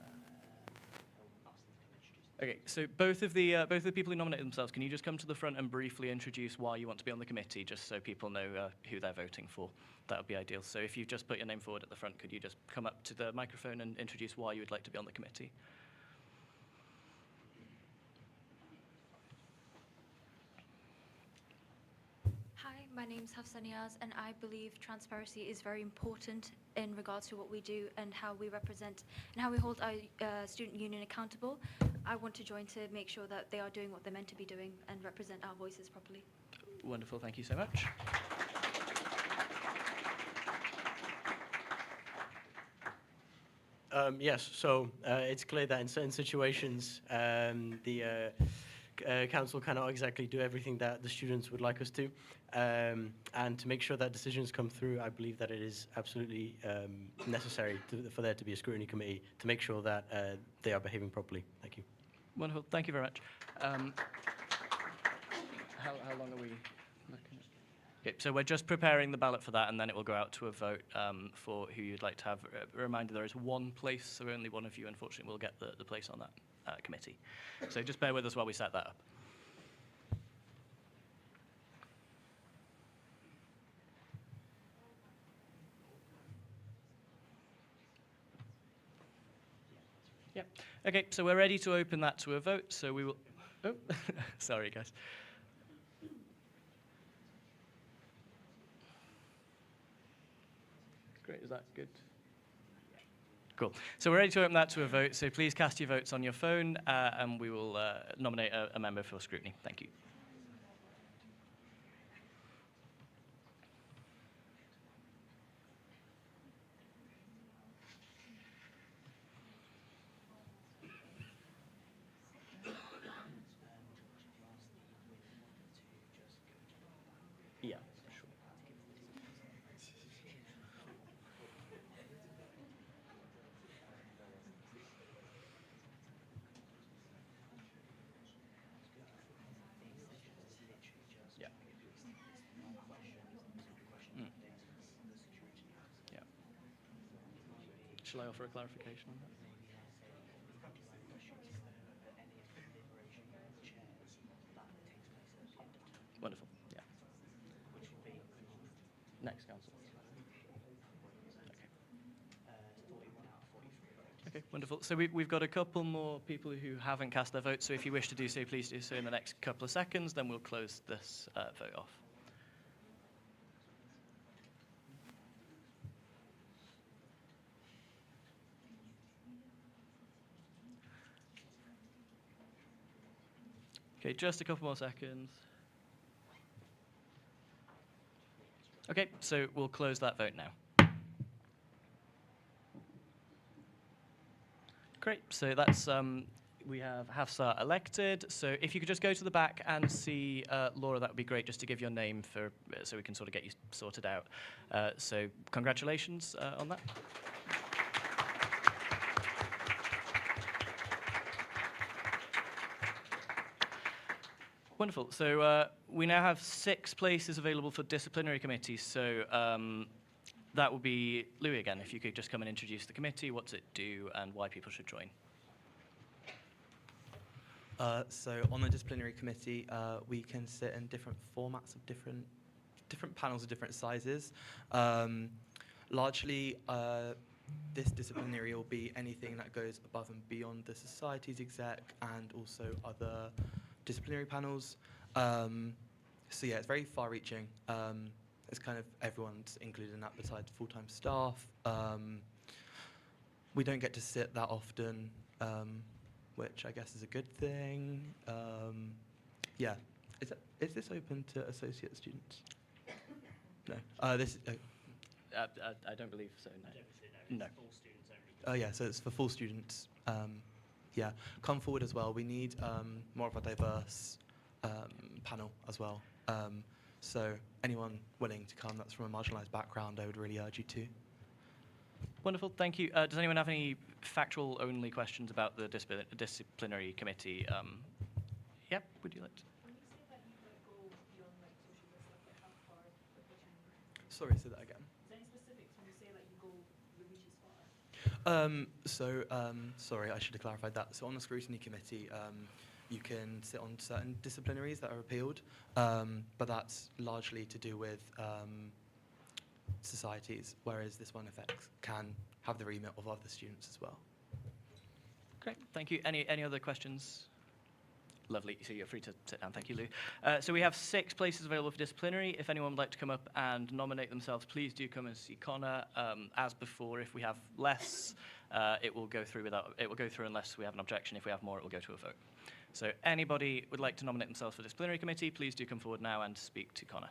S1: Okay, so both of the people who nominated themselves, can you just come to the front and briefly introduce why you want to be on the committee, just so people know who they're voting for? That would be ideal. So if you just put your name forward at the front, could you just come up to the microphone and introduce why you would like to be on the committee?
S5: Hi, my name's Hafsa Niaz, and I believe transparency is very important in regards to what we do and how we represent and how we hold our student union accountable. I want to join to make sure that they are doing what they're meant to be doing and represent our voices properly.
S1: Wonderful, thank you so much.
S11: Yes, so it's clear that in certain situations the council cannot exactly do everything that the students would like us to. And to make sure that decisions come through, I believe that it is absolutely necessary for there to be a scrutiny committee to make sure that they are behaving properly. Thank you.
S1: Wonderful, thank you very much. How long are we looking at? Okay, so we're just preparing the ballot for that, and then it will go out to a vote for who you'd like to have. A reminder, there is one place, so only one of you, unfortunately, will get the place on that committee. So just bear with us while we set that up. Yep. Okay, so we're ready to open that to a vote, so we will... Oh, sorry, guys. Great, is that good? Cool. So we're ready to open that to a vote. So please cast your votes on your phone, and we will nominate a member for scrutiny. Thank you. Yeah, sure. Yeah. Mm. Yeah. Shall I offer a clarification on that? Wonderful. Yeah. Next council. Okay, wonderful. So we've got a couple more people who haven't cast their vote, so if you wish to do so, please do so in the next couple of seconds, then we'll close this vote off. Okay, just a couple more seconds. Okay, so we'll close that vote now. Great, so that's, we have Hafsa elected. So if you could just go to the back and see Laura, that would be great, just to give your name for, so we can sort of get you sorted out. So congratulations on that. Wonderful. So we now have 6 places available for disciplinary committees. So that will be Louis again. If you could just come and introduce the committee, what does it do, and why people should join.
S19: So on the disciplinary committee, we can sit in different formats of different panels of different sizes. Largely, this disciplinary will be anything that goes above and beyond the society's exec and also other disciplinary panels. So yeah, it's very far-reaching. It's kind of everyone's included in that besides full-time staff. We don't get to sit that often, which I guess is a good thing. Yeah, is this open to associate students? No.
S1: I don't believe so. No. No.
S21: Full students only.
S19: Oh yeah, so it's for full students. Yeah, come forward as well. We need more of a diverse panel as well. So anyone willing to come that's from a marginalised background, I would really urge you to.
S1: Wonderful, thank you. Does anyone have any factual-only questions about the disciplinary committee? Yep, would you like to?
S19: Sorry, say that again. Sorry, I should have clarified that. So on the scrutiny committee, you can sit on certain disciplinaries that are appealed, but that's largely to do with societies, whereas this one can have the remit of other students as well.
S1: Great, thank you. Any other questions? Lovely, so you're free to sit down. Thank you, Lou. So we have 6 places available for disciplinary. If anyone would like to come up and nominate themselves, please do come and see Connor. As before, if we have less, it will go through unless we have an objection. If we have more, it will go to a vote. So anybody would like to nominate themselves for disciplinary committee, please do come forward now and speak to Connor.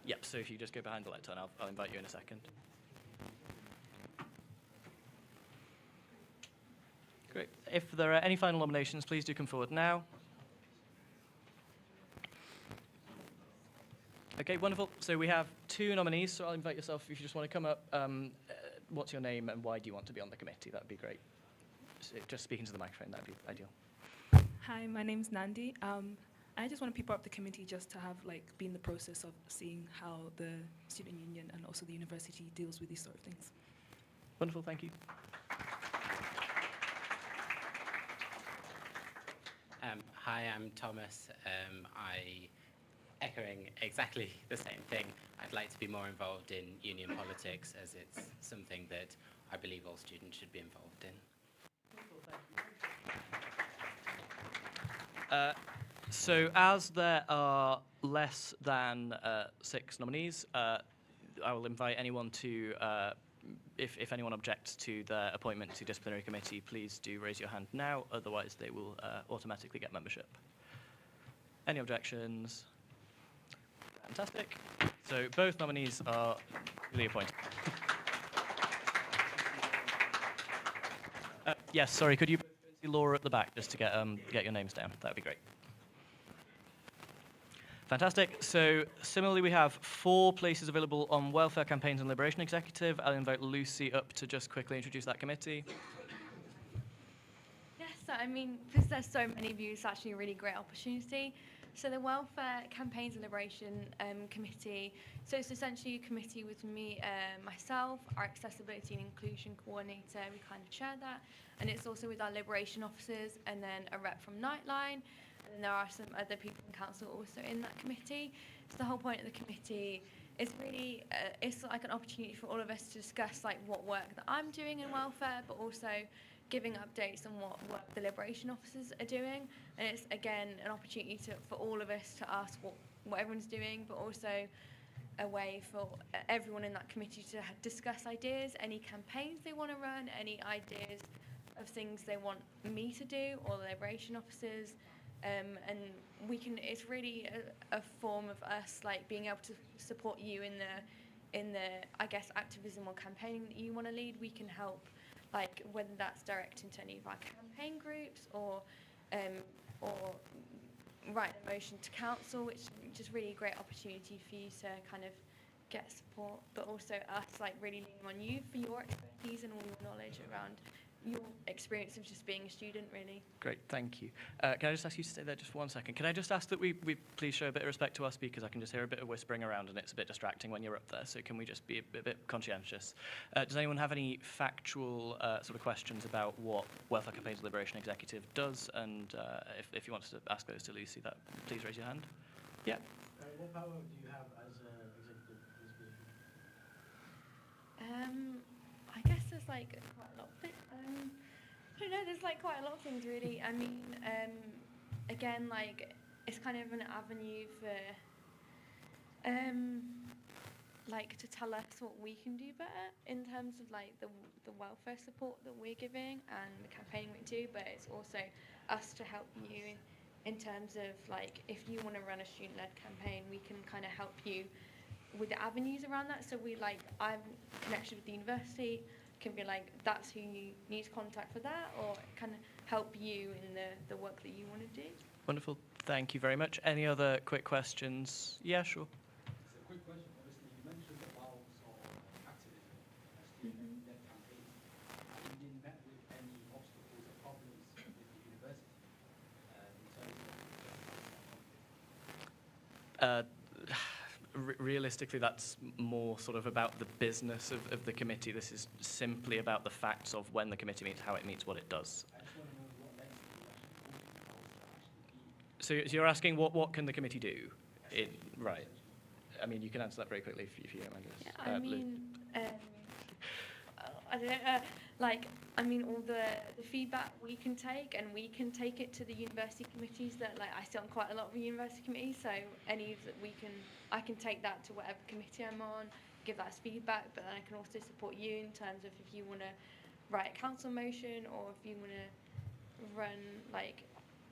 S1: Yep, so if you just go behind the lectern, I'll invite you in a second. Great. If there are any final nominations, please do come forward now. Okay, wonderful. So we have 2 nominees, so I'll invite yourself if you just want to come up. What's your name and why do you want to be on the committee? That would be great. So just speaking to the microphone, that would be ideal.
S3: Hi, my name's Nandi. I just want to be part of the committee just to have, be in the process of seeing how the student union and also the university deals with these sort of things.
S1: Wonderful, thank you.
S22: Hi, I'm Thomas. Echoing exactly the same thing. I'd like to be more involved in union politics as it's something that I believe all students should be involved in.
S1: So as there are less than 6 nominees, I will invite anyone to, if anyone objects to their appointment to disciplinary committee, please do raise your hand now, otherwise they will automatically get membership. Any objections? Fantastic. So both nominees are duly appointed. Yes, sorry, could you see Laura at the back just to get your names down? That would be great. Fantastic. So similarly, we have 4 places available on Welfare Campaigns and Liberation Executive. I'll invite Lucy up to just quickly introduce that committee.
S6: Yes, so I mean, because there's so many of you, it's actually a really great opportunity. So the Welfare Campaigns and Liberation Committee, so it's essentially a committee with me, myself, our Accessibility and Inclusion Coordinator, we kind of chair that, and it's also with our Liberation officers, and then a rep from Nightline, and there are some other people in council also in that committee. So the whole point of the committee is really, it's like an opportunity for all of us to discuss like what work that I'm doing in welfare, but also giving updates on what work the Liberation officers are doing. And it's, again, an opportunity for all of us to ask what everyone's doing, but also a way for everyone in that committee to discuss ideas, any campaigns they want to run, any ideas of things they want me to do, or the Liberation officers. And we can, it's really a form of us like being able to support you in the I guess activism or campaigning that you want to lead. We can help, like whether that's directing to any of our campaign groups or writing a motion to council, which is just really a great opportunity for you to kind of get support, but also us like really leaning on you for your expertise and all your knowledge around your experience of just being a student, really.
S1: Great, thank you. Can I just ask you to stay there just 1 second? Can I just ask that we please show a bit of respect to our speakers? I can just hear a bit of whispering around and it's a bit distracting when you're up there, so can we just be a bit conscientious? Does anyone have any factual sort of questions about what Welfare Campaigns and Liberation Executive does? And if you want to ask those to Lucy, please raise your hand. Yeah.
S11: What power do you have as executive in this position?
S6: I guess there's like quite a lot of it. I don't know, there's like quite a lot of things really. I mean, again, like it's kind of an avenue for like to tell us what we can do better in terms of like the welfare support that we're giving and the campaigning we do, but it's also us to help you in terms of like if you want to run a student-led campaign, we can kind of help you with the avenues around that. So we like, I'm connected with the university, can be like, that's who you need to contact for that, or kind of help you in the work that you want to do.
S1: Wonderful, thank you very much. Any other quick questions? Yeah, sure.
S16: It's a quick question. Obviously, you mentioned about sort of activism as student-led campaigns. Have you been met with any obstacles or problems with the university in terms of
S1: realistically, that's more sort of about the business of the committee. This is simply about the facts of when the committee meets, how it meets, what it does.
S16: I just want to know what lengths you actually
S1: So you're asking what can the committee do? Right. I mean, you can answer that very quickly if you don't mind.
S6: Yeah, I mean, I don't know, like, I mean, all the feedback we can take, and we can take it to the university committees that, like, I sit on quite a lot of university committees, so any that I can take that to whatever committee I'm on, give that as feedback, but then I can also support you in terms of if you want to write a council motion or if you want to run, like,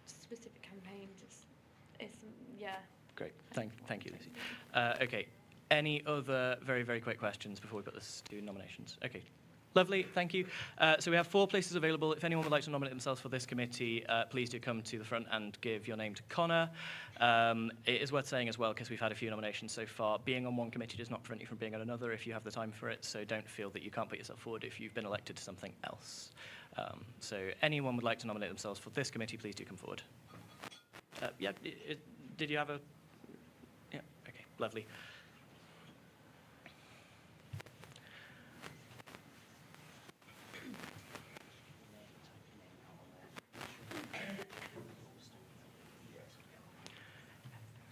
S6: specific campaigns. It's yeah.
S1: Great, thank you, Lucy. Okay, any other very, very quick questions before we put this to nominations? Okay. Lovely, thank you. So we have 4 places available. If anyone would like to nominate themselves for this committee, please do come to the front and give your name to Connor. It is worth saying as well, because we've had a few nominations so far, being on one committee does not prevent you from being on another if you have the time for it, so don't feel that you can't put yourself forward if you've been elected to something else. So anyone would like to nominate themselves for this committee, please do come forward. Yeah, did you have a... Yeah, okay, lovely.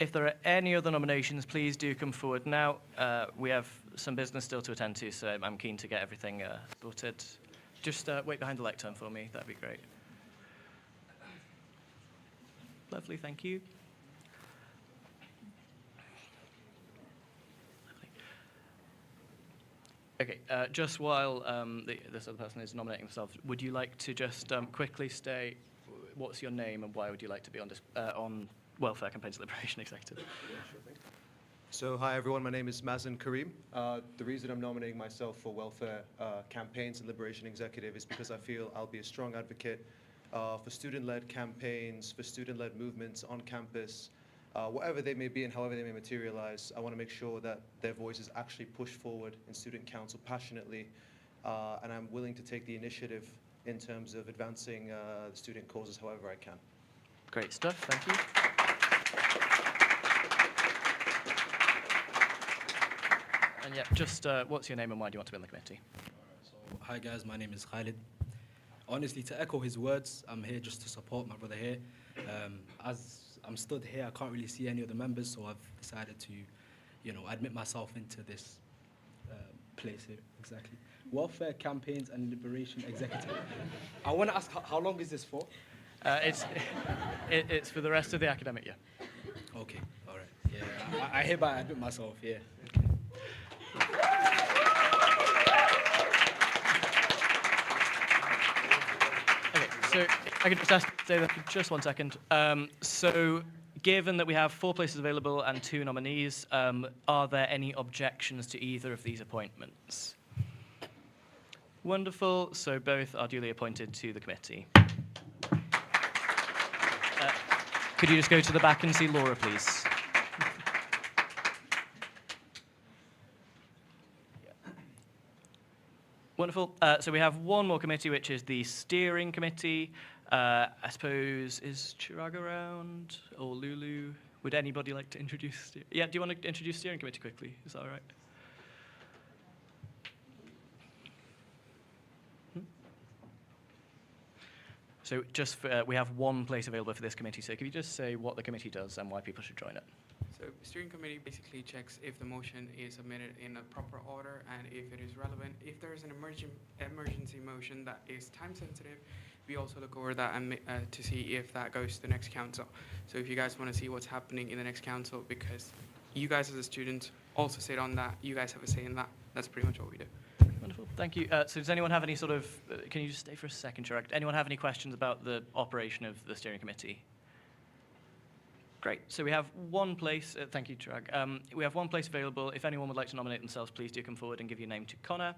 S1: If there are any other nominations, please do come forward now. We have some business still to attend to, so I'm keen to get everything sorted. Just wait behind the lectern for me, that'd be great. Lovely, thank you. Okay, just while this other person is nominating themselves, would you like to just quickly state what's your name and why would you like to be on Welfare Campaigns Liberation Executive?
S10: So, hi everyone, my name is Mazen Karim. The reason I'm nominating myself for Welfare Campaigns and Liberation Executive is because I feel I'll be a strong advocate for student-led campaigns, for student-led movements on campus, whatever they may be and however they may materialize. I want to make sure that their voice is actually pushed forward in student council passionately, and I'm willing to take the initiative in terms of advancing the student causes however I can.
S1: Great stuff, thank you. And yeah, just what's your name and why do you want to be on the committee?
S12: Hi guys, my name is Khalid. Honestly, to echo his words, I'm here just to support my brother here. As I'm stood here, I can't really see any of the members, so I've decided to, admit myself into this place here. Exactly. Welfare Campaigns and Liberation Executive. I want to ask, how long is this for?
S1: It's for the rest of the academic year.
S12: Okay, all right. Yeah, I hereby admit myself. Yeah.
S1: So if I could just stay there for just 1 second. So given that we have 4 places available and 2 nominees, are there any objections to either of these appointments? Wonderful. So both are duly appointed to the committee. Could you just go to the back and see Laura, please? Wonderful. So we have one more committee, which is the steering committee. I suppose, is Chirag around or Lulu? Would anybody like to introduce? Yeah, do you want to introduce steering committee quickly? Is that all right? So just we have one place available for this committee. So could you just say what the committee does and why people should join it?
S13: So steering committee basically checks if the motion is submitted in a proper order and if it is relevant. If there is an emergency motion that is time sensitive, we also look over that and to see if that goes to the next council. So if you guys want to see what's happening in the next council, because you guys as a student also sit on that, you guys have a say in that. That's pretty much what we do.
S1: Wonderful, thank you. So does anyone have any sort of, can you just stay for a second, Chirag? Anyone have any questions about the operation of the steering committee? Great. So we have one place. Thank you, Chirag. We have one place available. If anyone would like to nominate themselves, please do come forward and give your name to Connor.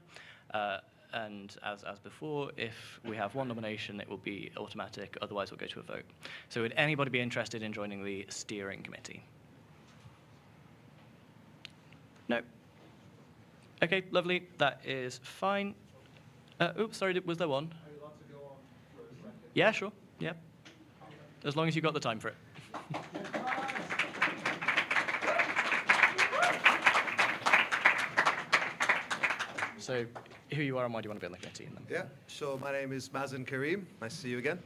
S1: And as before, if we have one nomination, it will be automatic. Otherwise, we'll go to a vote. So would anybody be interested in joining the steering committee? No. Okay, lovely. That is fine. Oops, sorry, was there one?
S10: Are you allowed to go on for a second?
S1: Yeah, sure. Yeah. As long as you've got the time for it. So, who you are and why do you want to be on the committee?
S10: Yeah, so my name is Mazen Karim. Nice to see you again.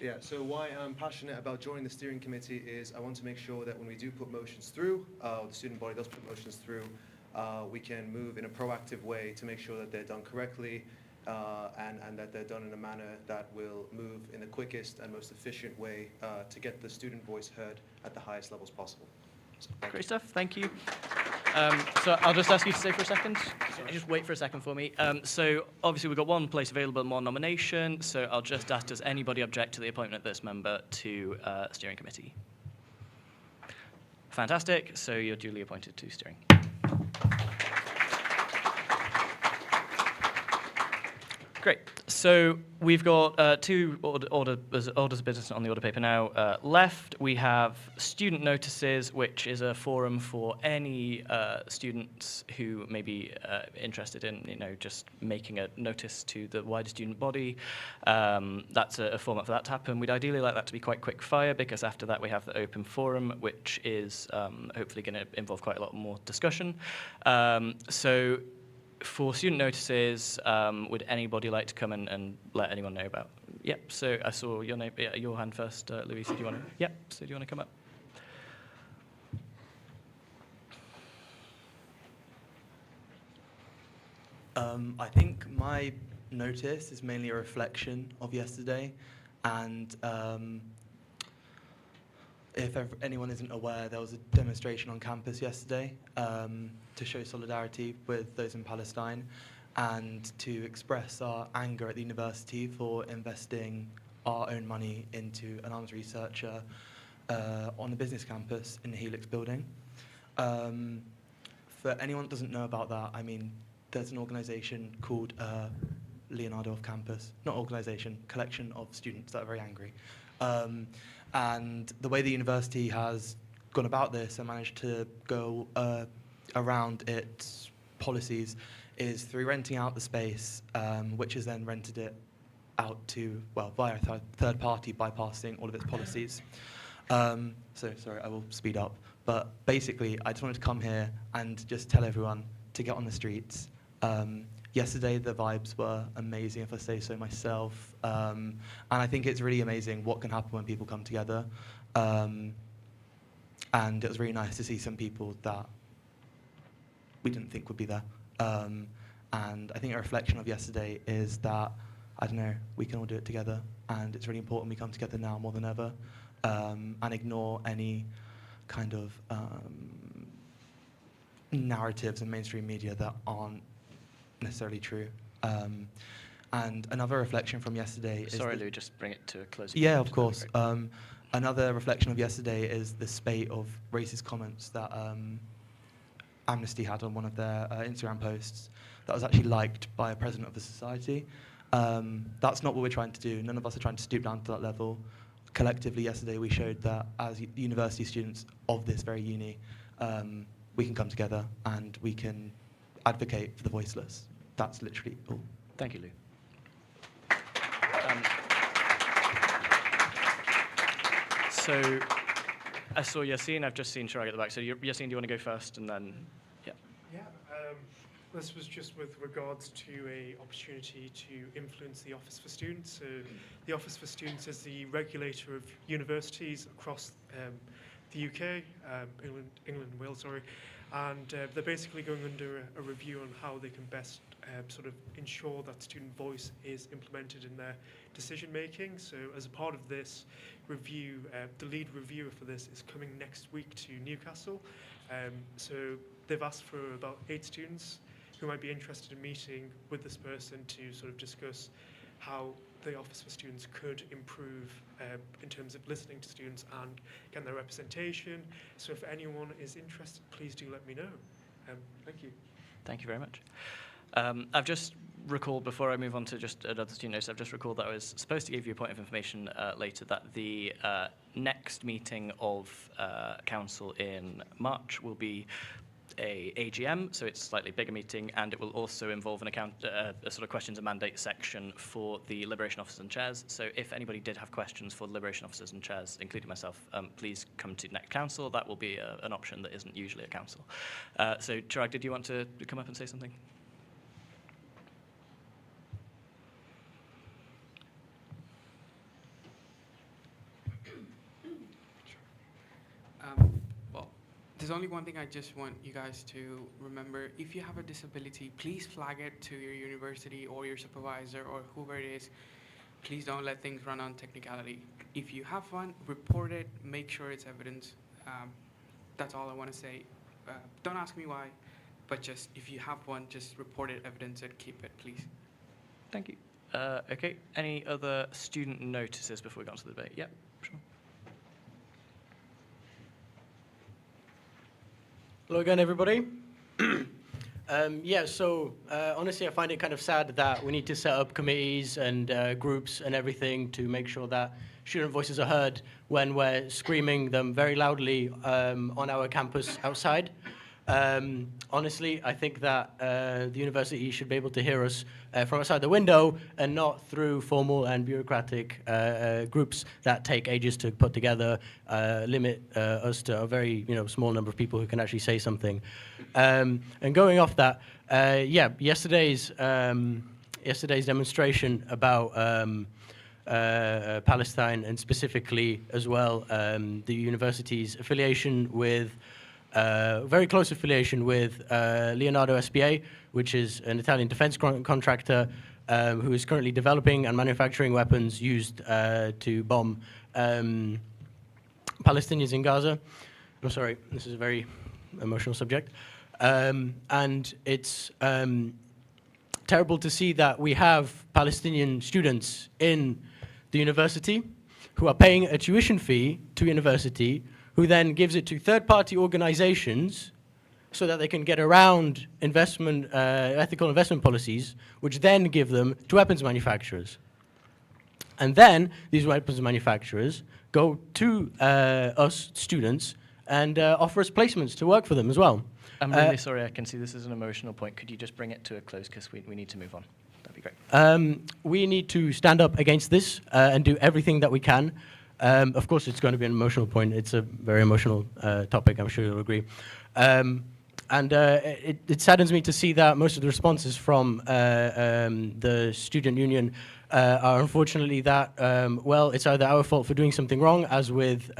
S10: Yeah, so why I'm passionate about joining the steering committee is I want to make sure that when we do put motions through, the student body does put motions through, we can move in a proactive way to make sure that they're done correctly and that they're done in a manner that will move in the quickest and most efficient way to get the student voice heard at the highest levels possible. So,
S1: great stuff, thank you. So I'll just ask you to stay for a second. Just wait for a second for me. So obviously we've got one place available and one nomination, so I'll just ask, does anybody object to the appointment of this member to steering committee? Fantastic, so you're duly appointed to steering. Great. So we've got 2 orders of business on the order paper now left. We have student notices, which is a forum for any students who may be interested in, just making a notice to the wider student body. That's a format for that to happen. We'd ideally like that to be quite quick fire, because after that we have the open forum, which is hopefully going to involve quite a lot more discussion. So for student notices, would anybody like to come and let anyone know about? Yep, so I saw your name, your hand first, Louise, do you want to? Yep, so do you want to come up?
S19: I think my notice is mainly a reflection of yesterday, and if anyone isn't aware, there was a demonstration on campus yesterday to show solidarity with those in Palestine and to express our anger at the university for investing our own money into an arms researcher on the business campus in the Helix building. For anyone that doesn't know about that, I mean, there's an organisation called Leonardo off campus, not organisation, collection of students that are very angry. And the way the university has gone about this and managed to go around its policies is through renting out the space, which has then rented it out to, well, via a third party, bypassing all of its policies. So, sorry, I will speed up. But basically, I just wanted to come here and just tell everyone to get on the streets. Yesterday, the vibes were amazing, if I say so myself. And I think it's really amazing what can happen when people come together. And it was really nice to see some people that we didn't think would be there. And I think a reflection of yesterday is that, I don't know, we can all do it together. And it's really important we come together now more than ever and ignore any kind of narratives in mainstream media that aren't necessarily true. And another reflection from yesterday is...
S1: Sorry, Lou, just bring it to a close.
S19: Yeah, of course. Another reflection of yesterday is the spate of racist comments that Amnesty had on one of their Instagram posts that was actually liked by a president of the society. That's not what we're trying to do. None of us are trying to stoop down to that level. Collectively, yesterday, we showed that as university students of this very uni, we can come together and we can advocate for the voiceless. That's literally all.
S1: Thank you, Lou. So I saw Yassine. I've just seen Chirag at the back. So Yassine, do you want to go first, and then yeah.
S2: Yeah. This was just with regards to a opportunity to influence the Office for Students. So the Office for Students is the regulator of universities across the UK, England and Wales, sorry. And they're basically going under a review on how they can best sort of ensure that student voice is implemented in their decision making. So as a part of this review, the lead reviewer for this is coming next week to Newcastle. So they've asked for about 8 students who might be interested in meeting with this person to sort of discuss how the Office for Students could improve in terms of listening to students and getting their representation. So if anyone is interested, please do let me know. Thank you.
S1: Thank you very much. I've just recalled, before I move on to just another student notice, I've just recalled that I was supposed to give you a point of information later, that the next meeting of Council in March will be a AGM, so it's a slightly bigger meeting, and it will also involve a sort of questions and mandate section for the Liberation Officers and Chairs. So if anybody did have questions for the Liberation Officers and Chairs, including myself, please come to next Council. That will be an option that isn't usually at Council. So Chirag, did you want to come up and say something?
S13: There's only one thing I just want you guys to remember. If you have a disability, please flag it to your university or your supervisor or whoever it is. Please don't let things run on technicality. If you have one, report it, make sure it's evidence. That's all I want to say. Don't ask me why, but just if you have one, just report it, evidence it, keep it, please.
S1: Thank you. Okay, any other student notices before we go on to the debate? Yeah, sure.
S14: Hello again, everybody. So honestly, I find it kind of sad that we need to set up committees and groups and everything to make sure that student voices are heard when we're screaming them very loudly on our campus outside. Honestly, I think that the university should be able to hear us from outside the window and not through formal and bureaucratic groups that take ages to put together, limit us to a very small number of people who can actually say something. And going off that, yesterday's demonstration about Palestine and specifically as well the university's affiliation with very close affiliation with Leonardo SPA, which is an Italian defense contractor who is currently developing and manufacturing weapons used to bomb Palestinians in Gaza. I'm sorry, this is a very emotional subject. And it's terrible to see that we have Palestinian students in the university who are paying a tuition fee to university, who then gives it to third-party organizations so that they can get around ethical investment policies, which then give them to weapons manufacturers. And then these weapons manufacturers go to us students and offer us placements to work for them as well.
S1: I'm really sorry, I can see this is an emotional point. Could you just bring it to a close, because we need to move on? That'd be great.
S14: We need to stand up against this and do everything that we can. Of course, it's going to be an emotional point. It's a very emotional topic, I'm sure you'll agree. It saddens me to see that most of the responses from the student union are unfortunately that, well, it's either our fault for doing something wrong, as with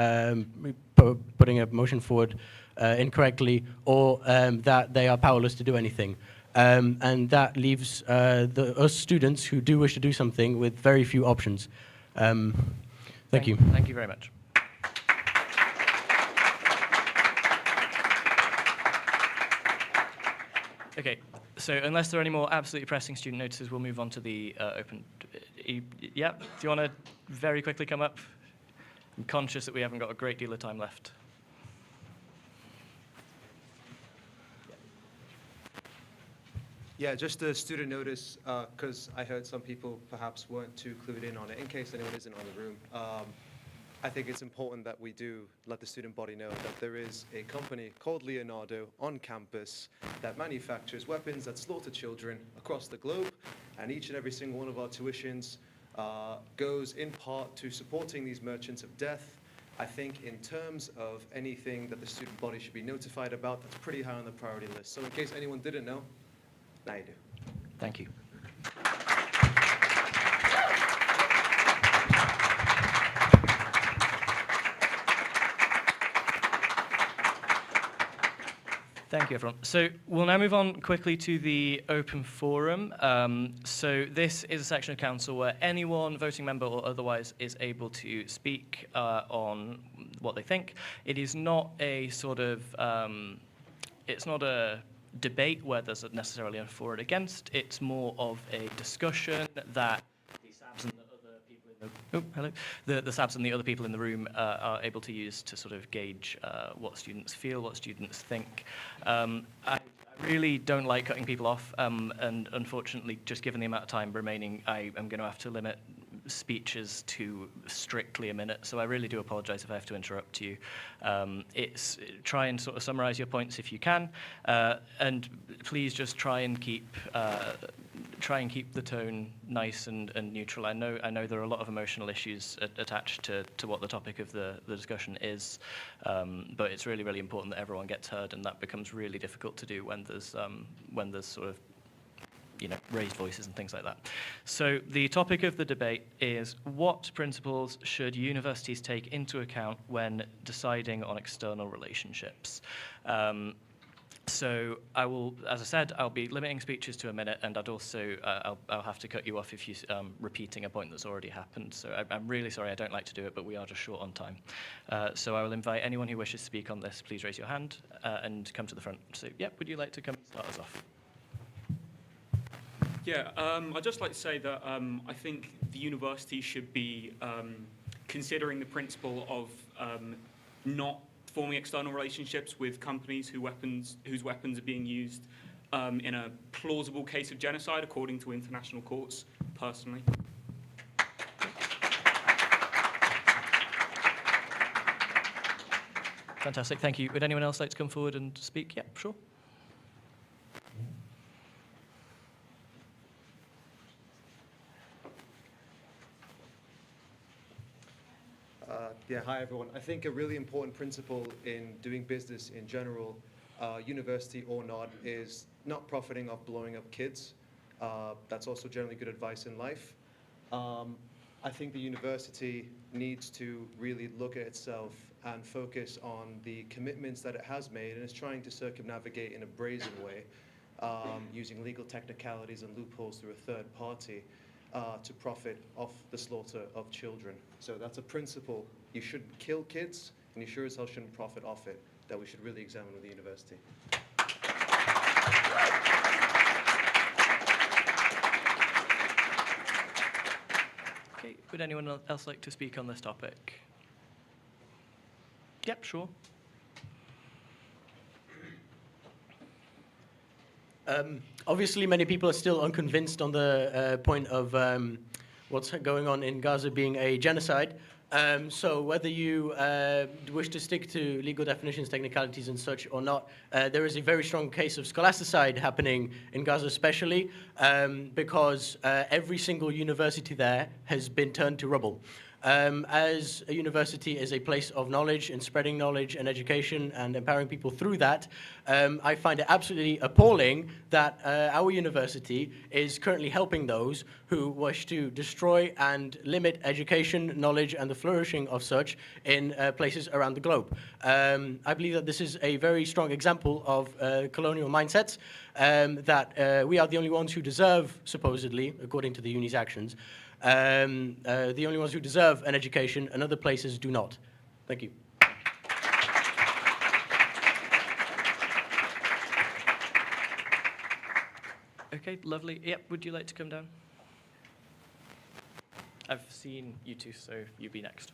S14: putting a motion forward incorrectly, or that they are powerless to do anything. And that leaves us students who do wish to do something with very few options. Thank you.
S1: Thank you very much. Okay, so unless there are any more absolutely pressing student notices, we'll move on to the open. Yeah, do you want to very quickly come up? I'm conscious that we haven't got a great deal of time left.
S10: Yeah, just a student notice, because I heard some people perhaps weren't too clued in on it. In case anyone isn't on the room, I think it's important that we do let the student body know that there is a company called Leonardo on campus that manufactures weapons that slaughter children across the globe, and each and every single one of our tuitions goes in part to supporting these merchants of death. I think in terms of anything that the student body should be notified about, that's pretty high on the priority list. So in case anyone didn't know, now you do.
S1: Thank you. Thank you, everyone. So we'll now move on quickly to the open forum. So this is a section of council where anyone, voting member or otherwise, is able to speak on what they think. It is not a sort of, it's not a debate where there's necessarily a for and against. It's more of a discussion that the SABs and the other people in the SABs and the other people in the room are able to use to sort of gauge what students feel, what students think. I really don't like cutting people off, and unfortunately, just given the amount of time remaining, I am going to have to limit speeches to strictly a minute, so I really do apologize if I have to interrupt you. Try and sort of summarize your points if you can, and please just try and keep the tone nice and neutral. I know there are a lot of emotional issues attached to what the topic of the discussion is, but it's really, really important that everyone gets heard, and that becomes really difficult to do when there's sort of raised voices and things like that. So the topic of the debate is, what principles should universities take into account when deciding on external relationships? So I will, as I said, I'll be limiting speeches to a minute, and I'd also, I'll have to cut you off if you're repeating a point that's already happened. So I'm really sorry, I don't like to do it, but we are just short on time. So I will invite anyone who wishes to speak on this, please raise your hand and come to the front. So, would you like to come and start us off?
S15: Yeah, I'd just like to say that I think the university should be considering the principle of not forming external relationships with companies whose weapons are being used in a plausible case of genocide, according to international courts, personally.
S1: Fantastic, thank you. Would anyone else like to come forward and speak? Yeah, sure.
S10: Hi everyone. I think a really important principle in doing business in general, university or not, is not profiting off blowing up kids. That's also generally good advice in life. I think the university needs to really look at itself and focus on the commitments that it has made, and is trying to circumnavigate in a brazen way, using legal technicalities and loopholes through a third party to profit off the slaughter of children. So that's a principle. You shouldn't kill kids. and he sure as hell shouldn't profit off it, that we should really examine with the university.
S1: Okay, would anyone else like to speak on this topic? Yep, sure.
S14: Obviously, many people are still unconvinced on the point of what's going on in Gaza being a genocide. So whether you wish to stick to legal definitions, technicalities, and such or not, there is a very strong case of scholasticide happening in Gaza especially, because every single university there has been turned to rubble. As a university is a place of knowledge and spreading knowledge and education and empowering people through that, I find it absolutely appalling that our university is currently helping those who wish to destroy and limit education, knowledge, and the flourishing of such in places around the globe. I believe that this is a very strong example of colonial mindsets, that we are the only ones who deserve, supposedly, according to the uni's actions, the only ones who deserve an education, and other places do not. Thank you.
S1: Okay, lovely. Yep, would you like to come down? I've seen you two, so you be next.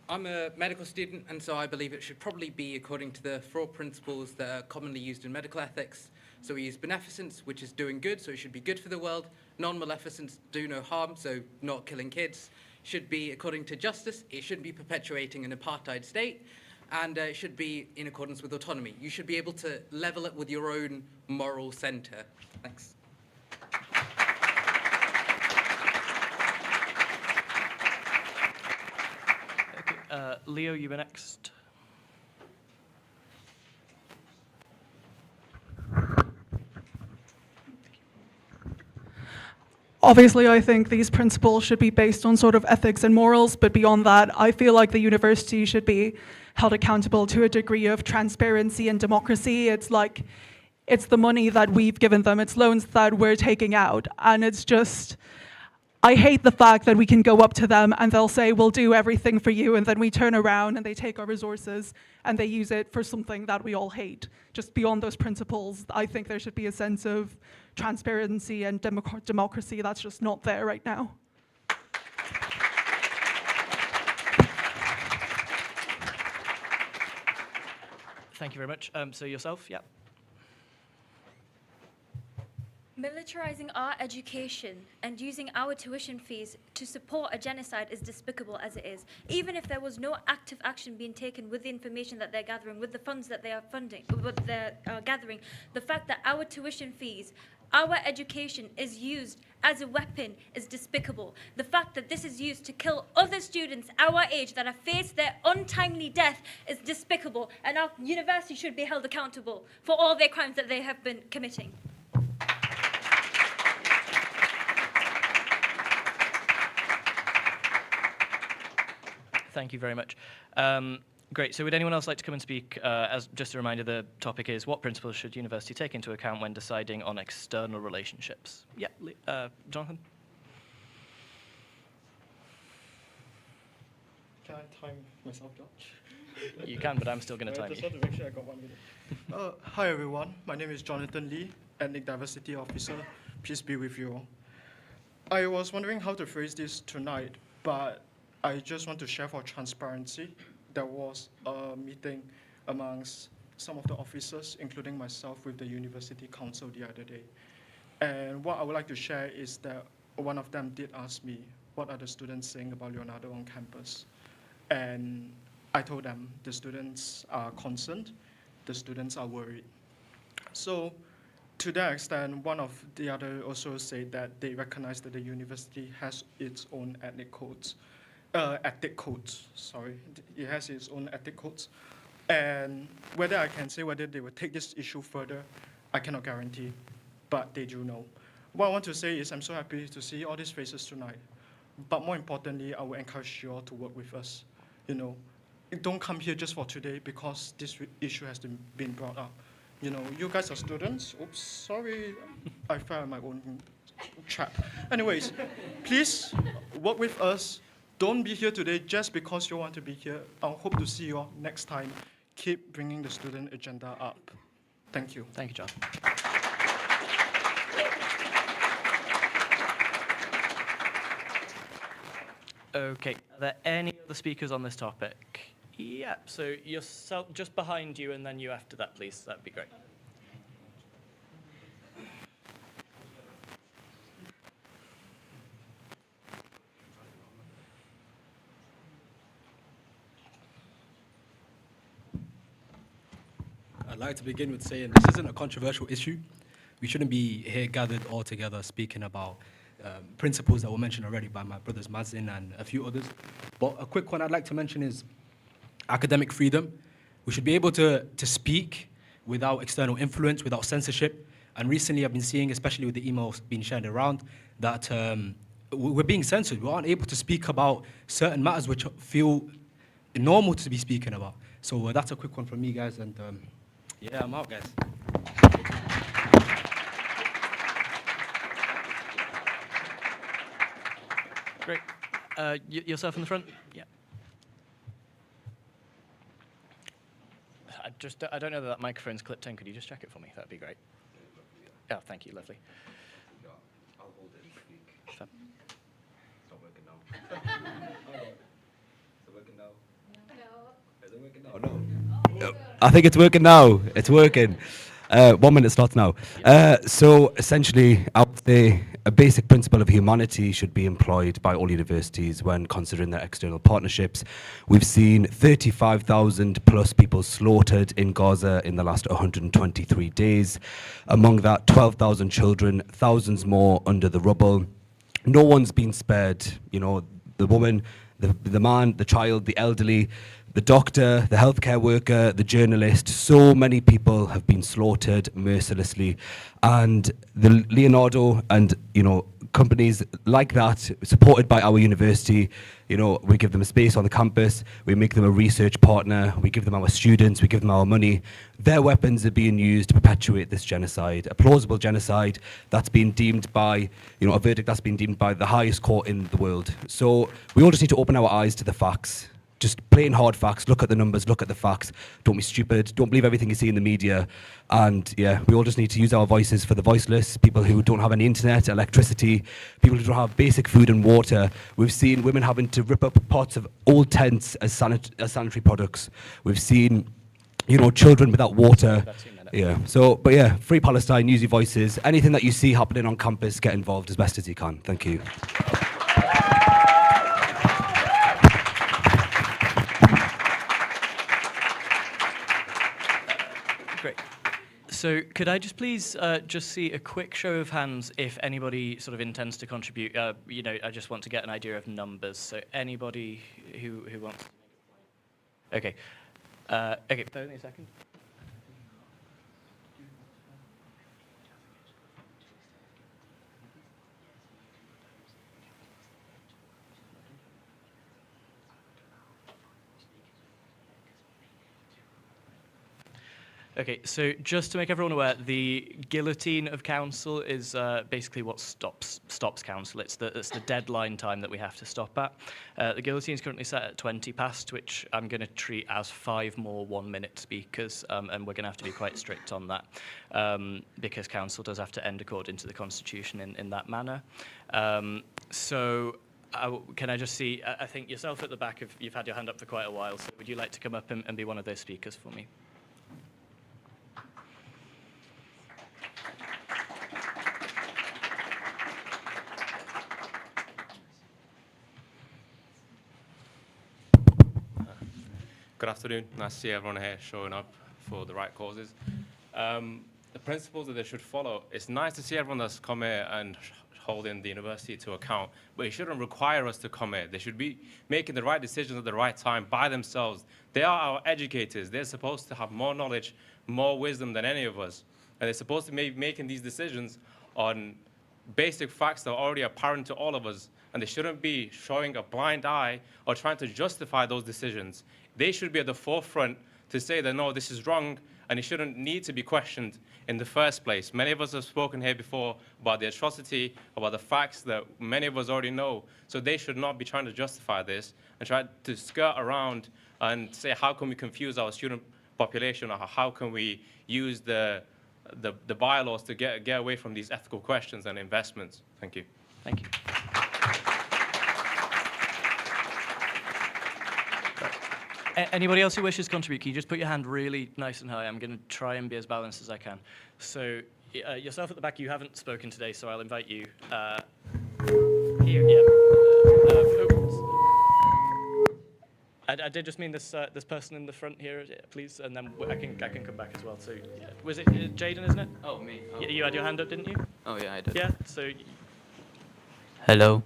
S20: I'm a medical student, and so I believe it should probably be according to the 4 principles that are commonly used in medical ethics. So we use beneficence, which is doing good, so it should be good for the world. Non-maleficence, do no harm, so not killing kids. Should be according to justice, it shouldn't be perpetuating an apartheid state, and it should be in accordance with autonomy. You should be able to level it with your own moral center. Thanks.
S1: Okay, Leo, you were next.
S8: Obviously, I think these principles should be based on sort of ethics and morals, but beyond that, I feel like the university should be held accountable to a degree of transparency and democracy. It's like, it's the money that we've given them, it's loans that we're taking out, and it's just, I hate the fact that we can go up to them and they'll say, we'll do everything for you, and then we turn around and they take our resources and they use it for something that we all hate. Just beyond those principles, I think there should be a sense of transparency and democracy that's just not there right now.
S1: Thank you very much. So yourself, yeah.
S9: Militarizing our education and using our tuition fees to support a genocide is despicable as it is. Even if there was no active action being taken with the information that they're gathering, with the funds that they are funding, what they're gathering, the fact that our tuition fees, our education is used as a weapon is despicable. The fact that this is used to kill other students our age that have faced their untimely death is despicable, and our university should be held accountable for all their crimes that they have been committing.
S1: Thank you very much. Great. So would anyone else like to come and speak? As just a reminder, the topic is what principles should university take into account when deciding on external relationships? Yeah, Jonathan?
S7: Can I time myself, George?
S1: You can, but I'm still going to time
S7: just
S1: you.
S7: want to make sure I got 1 minute. Hi, everyone. My name is Jonathan Lee, Ethnic Diversity Officer. Peace be with you all. I was wondering how to phrase this tonight, but I just want to share for transparency. There was a meeting amongst some of the officers, including myself, with the University Council the other day. And what I would like to share is that one of them did ask me, what are the students saying about Leonardo on campus? And I told them the students are concerned, the students are worried. So to that extent, one of the other also said that they recognize that the university has its own ethic codes. It has its own ethic codes. And whether I can say whether they will take this issue further, I cannot guarantee, but they do know. What I want to say is I'm so happy to see all these faces tonight. But more importantly, I will encourage you all to work with us. You know, don't come here just for today because this issue has been brought up. You know, you guys are students. Oops, sorry, I fell in my own trap. Anyways, please work with us. Don't be here today just because you want to be here. I hope to see you all next time. Keep bringing the student agenda up. Thank you.
S1: Thank you, John. Okay, are there any other speakers on this topic? Yeah, so yourself, just behind you, and then you after that, please. That'd be great.
S12: I'd like to begin with saying this isn't a controversial issue. We shouldn't be here gathered all together speaking about principles that were mentioned already by my brothers Mazin and a few others. But a quick one I'd like to mention is academic freedom. We should be able to speak without external influence, without censorship. And recently I've been seeing, especially with the emails being shared around, that we're being censored. We aren't able to speak about certain matters which feel normal to be speaking about. So that's a quick one from me, guys. And yeah, I'm out, guys.
S1: Great. Yourself in the front? Yeah. I don't know that microphone's clipped in. Could you just check it for me? That'd be great. Oh, thank you. Lovely.
S17: I'll hold it and speak.
S1: Fab.
S17: It's not working now. Is it working now? No. Is it working now? No. I think it's working now. It's working. 1 minute starts now. So essentially, I would say a basic principle of humanity should be employed by all universities when considering their external partnerships. We've seen 35,000 plus people slaughtered in Gaza in the last 123 days. Among that, 12,000 children, thousands more under the rubble. No one's been spared. You know, the woman, the man, the child, the elderly, the doctor, the healthcare worker, the journalist, so many people have been slaughtered mercilessly. And the Leonardo and, you know, companies like that, supported by our university, you know, we give them a space on the campus, we make them a research partner, we give them our students, we give them our money. Their weapons are being used to perpetuate this genocide, a plausible genocide that's been deemed by, you know, a verdict that's been deemed by the highest court in the world. So we all just need to open our eyes to the facts. Just plain hard facts, look at the numbers, look at the facts. Don't be stupid, don't believe everything you see in the media. And yeah, we all just need to use our voices for the voiceless, people who don't have any internet, electricity, people who don't have basic food and water. We've seen women having to rip up parts of old tents as sanitary products. We've seen, you know, children without water. Yeah, so, but yeah, free Palestine, use your voices. Anything that you see happening on campus, get involved as best as you can. Thank you.
S1: Great. So could I just please just see a quick show of hands if anybody sort of intends to contribute? You know, I just want to get an idea of numbers. So anybody who wants. Okay. Okay. Bear with me a second. Okay, so just to make everyone aware, the guillotine of council is basically what stops council. It's the deadline time that we have to stop at. The guillotine is currently set at 20 past, which I'm going to treat as 5 more 1-minute speakers, and we're going to have to be quite strict on that because council does have to end according to the constitution in that manner. So can I just see, I think yourself at the back, you've had your hand up for quite a while, so would you like to come up and be one of those speakers for me?
S18: Good afternoon. Nice to see everyone here showing up for the right causes. The principles that they should follow, it's nice to see everyone that's come here and holding the university to account, but it shouldn't require us to come here. They should be making the right decisions at the right time by themselves. They are our educators. They're supposed to have more knowledge, more wisdom than any of us. And they're supposed to be making these decisions on basic facts that are already apparent to all of us. And they shouldn't be showing a blind eye or trying to justify those decisions. They should be at the forefront to say that, no, this is wrong, and it shouldn't need to be questioned in the first place. Many of us have spoken here before about the atrocity, about the facts that many of us already know. So they should not be trying to justify this and try to skirt around and say, how can we confuse our student population, or how can we use the bylaws to get away from these ethical questions and investments. Thank you.
S1: Thank you. Anybody else who wishes to contribute, can you just put your hand really nice and high? I'm going to try and be as balanced as I can. So yourself at the back, you haven't spoken today, so I'll invite you. Here, yeah. I did just mean this person in the front here, please, and then I can come back as well. So yeah. Was it Jaden, isn't it?
S4: Oh, me. Oh.
S1: You had your hand up, didn't you?
S4: Oh, yeah, I did.
S1: Yeah, so...
S4: Hello,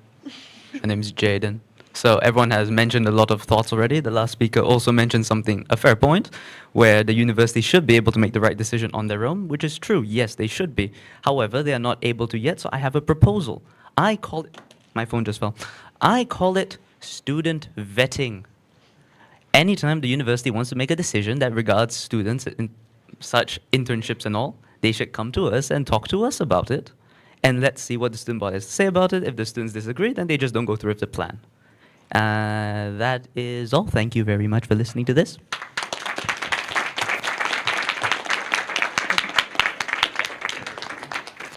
S4: my name is Jaden. So everyone has mentioned a lot of thoughts already. The last speaker also mentioned a fair point, where the university should be able to make the right decision on their own, which is true. Yes, they should be. However, they are not able to yet, so I have a proposal. I call it, my phone just fell. I call it student vetting. Anytime the university wants to make a decision that regards students in such internships and all, they should come to us and talk to us about it. And let's see what the student body has to say about it. If the students disagree, then they just don't go through with the plan. That is all. Thank you very much for listening to this.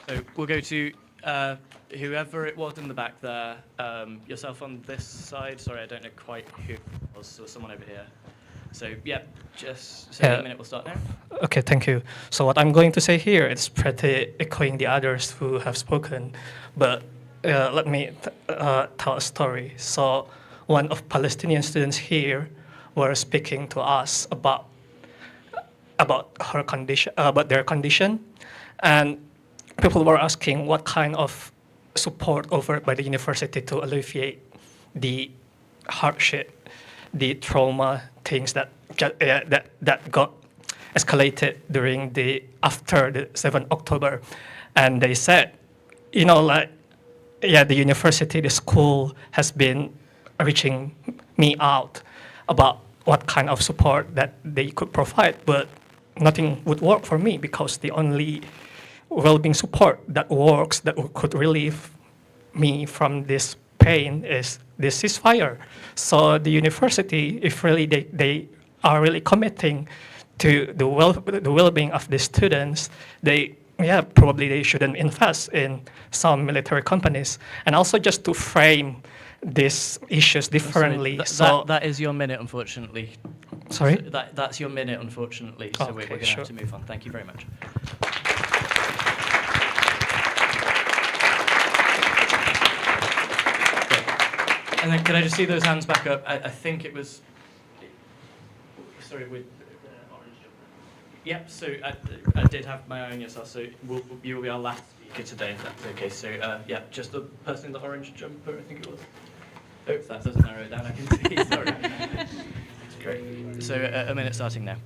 S1: So we'll go to whoever it was in the back there. Yourself on this side. Sorry, I don't know quite who it was. So someone over here. So yeah, just so in a minute, we'll start now.
S5: Okay, thank you. So what I'm going to say here is pretty echoing the others who have spoken, but let me tell a story. So one of Palestinian students here were speaking to us about her condition, about their condition, and people were asking what kind of support offered by the university to alleviate the hardship, the trauma, things that got escalated after the 7th October. And they said, you know, like, yeah, the university, the school has been reaching me out about what kind of support that they could provide, but nothing would work for me because the only well-being support that works, that could relieve me from this pain, is this ceasefire. So the university, if really they are really committing to the well-being of the students, probably they shouldn't invest in some military companies. And also just to frame these issues differently.
S1: Sorry, that is your minute, unfortunately.
S5: Sorry?
S1: So that's your minute, unfortunately. So we're going to have to move on. Thank you very much. And then can I just see those hands back up? I think it was... Sorry, with orange jumper. Yep, so I did have my eye on yourself, so you will be our last speaker today, if that's okay. So yeah, just the person in the orange jumper, I think it was. Oh, that doesn't narrow it down, I can see, sorry. Great. So a minute starting now.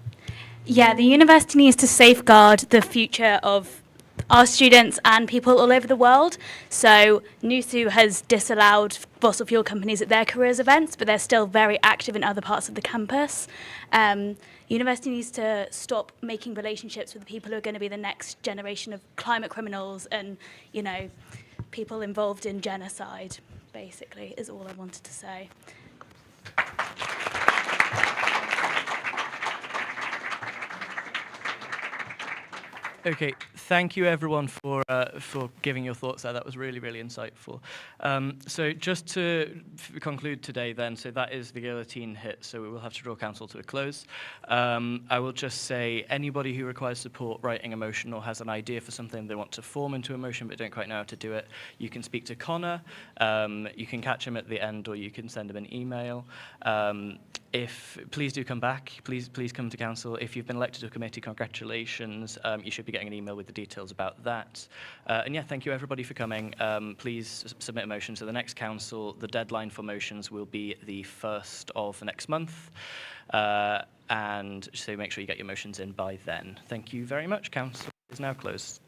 S23: Yeah, the university needs to safeguard the future of our students and people all over the world. So NUSU has disallowed fossil fuel companies at their careers events, but they're still very active in other parts of the campus. University needs to stop making relationships with the people who are going to be the next generation of climate criminals and, you know, people involved in genocide, basically, is all I wanted to say.
S1: Okay, thank you everyone for giving your thoughts there. That was really, really insightful. So just to conclude today then, so that is the guillotine hit, so we will have to draw council to a close. I will just say anybody who requires support writing a motion or has an idea for something they want to form into a motion but don't quite know how to do it, you can speak to Connor, you can catch him at the end, or you can send him an email. Please do come back. Please come to council. If you've been elected to a committee, congratulations. You should be getting an email with the details about that. And yeah, thank you everybody for coming. Please submit a motion to the next council. The deadline for motions will be the 1st of next month. And so make sure you get your motions in by then. Thank you very much. Council is now closed.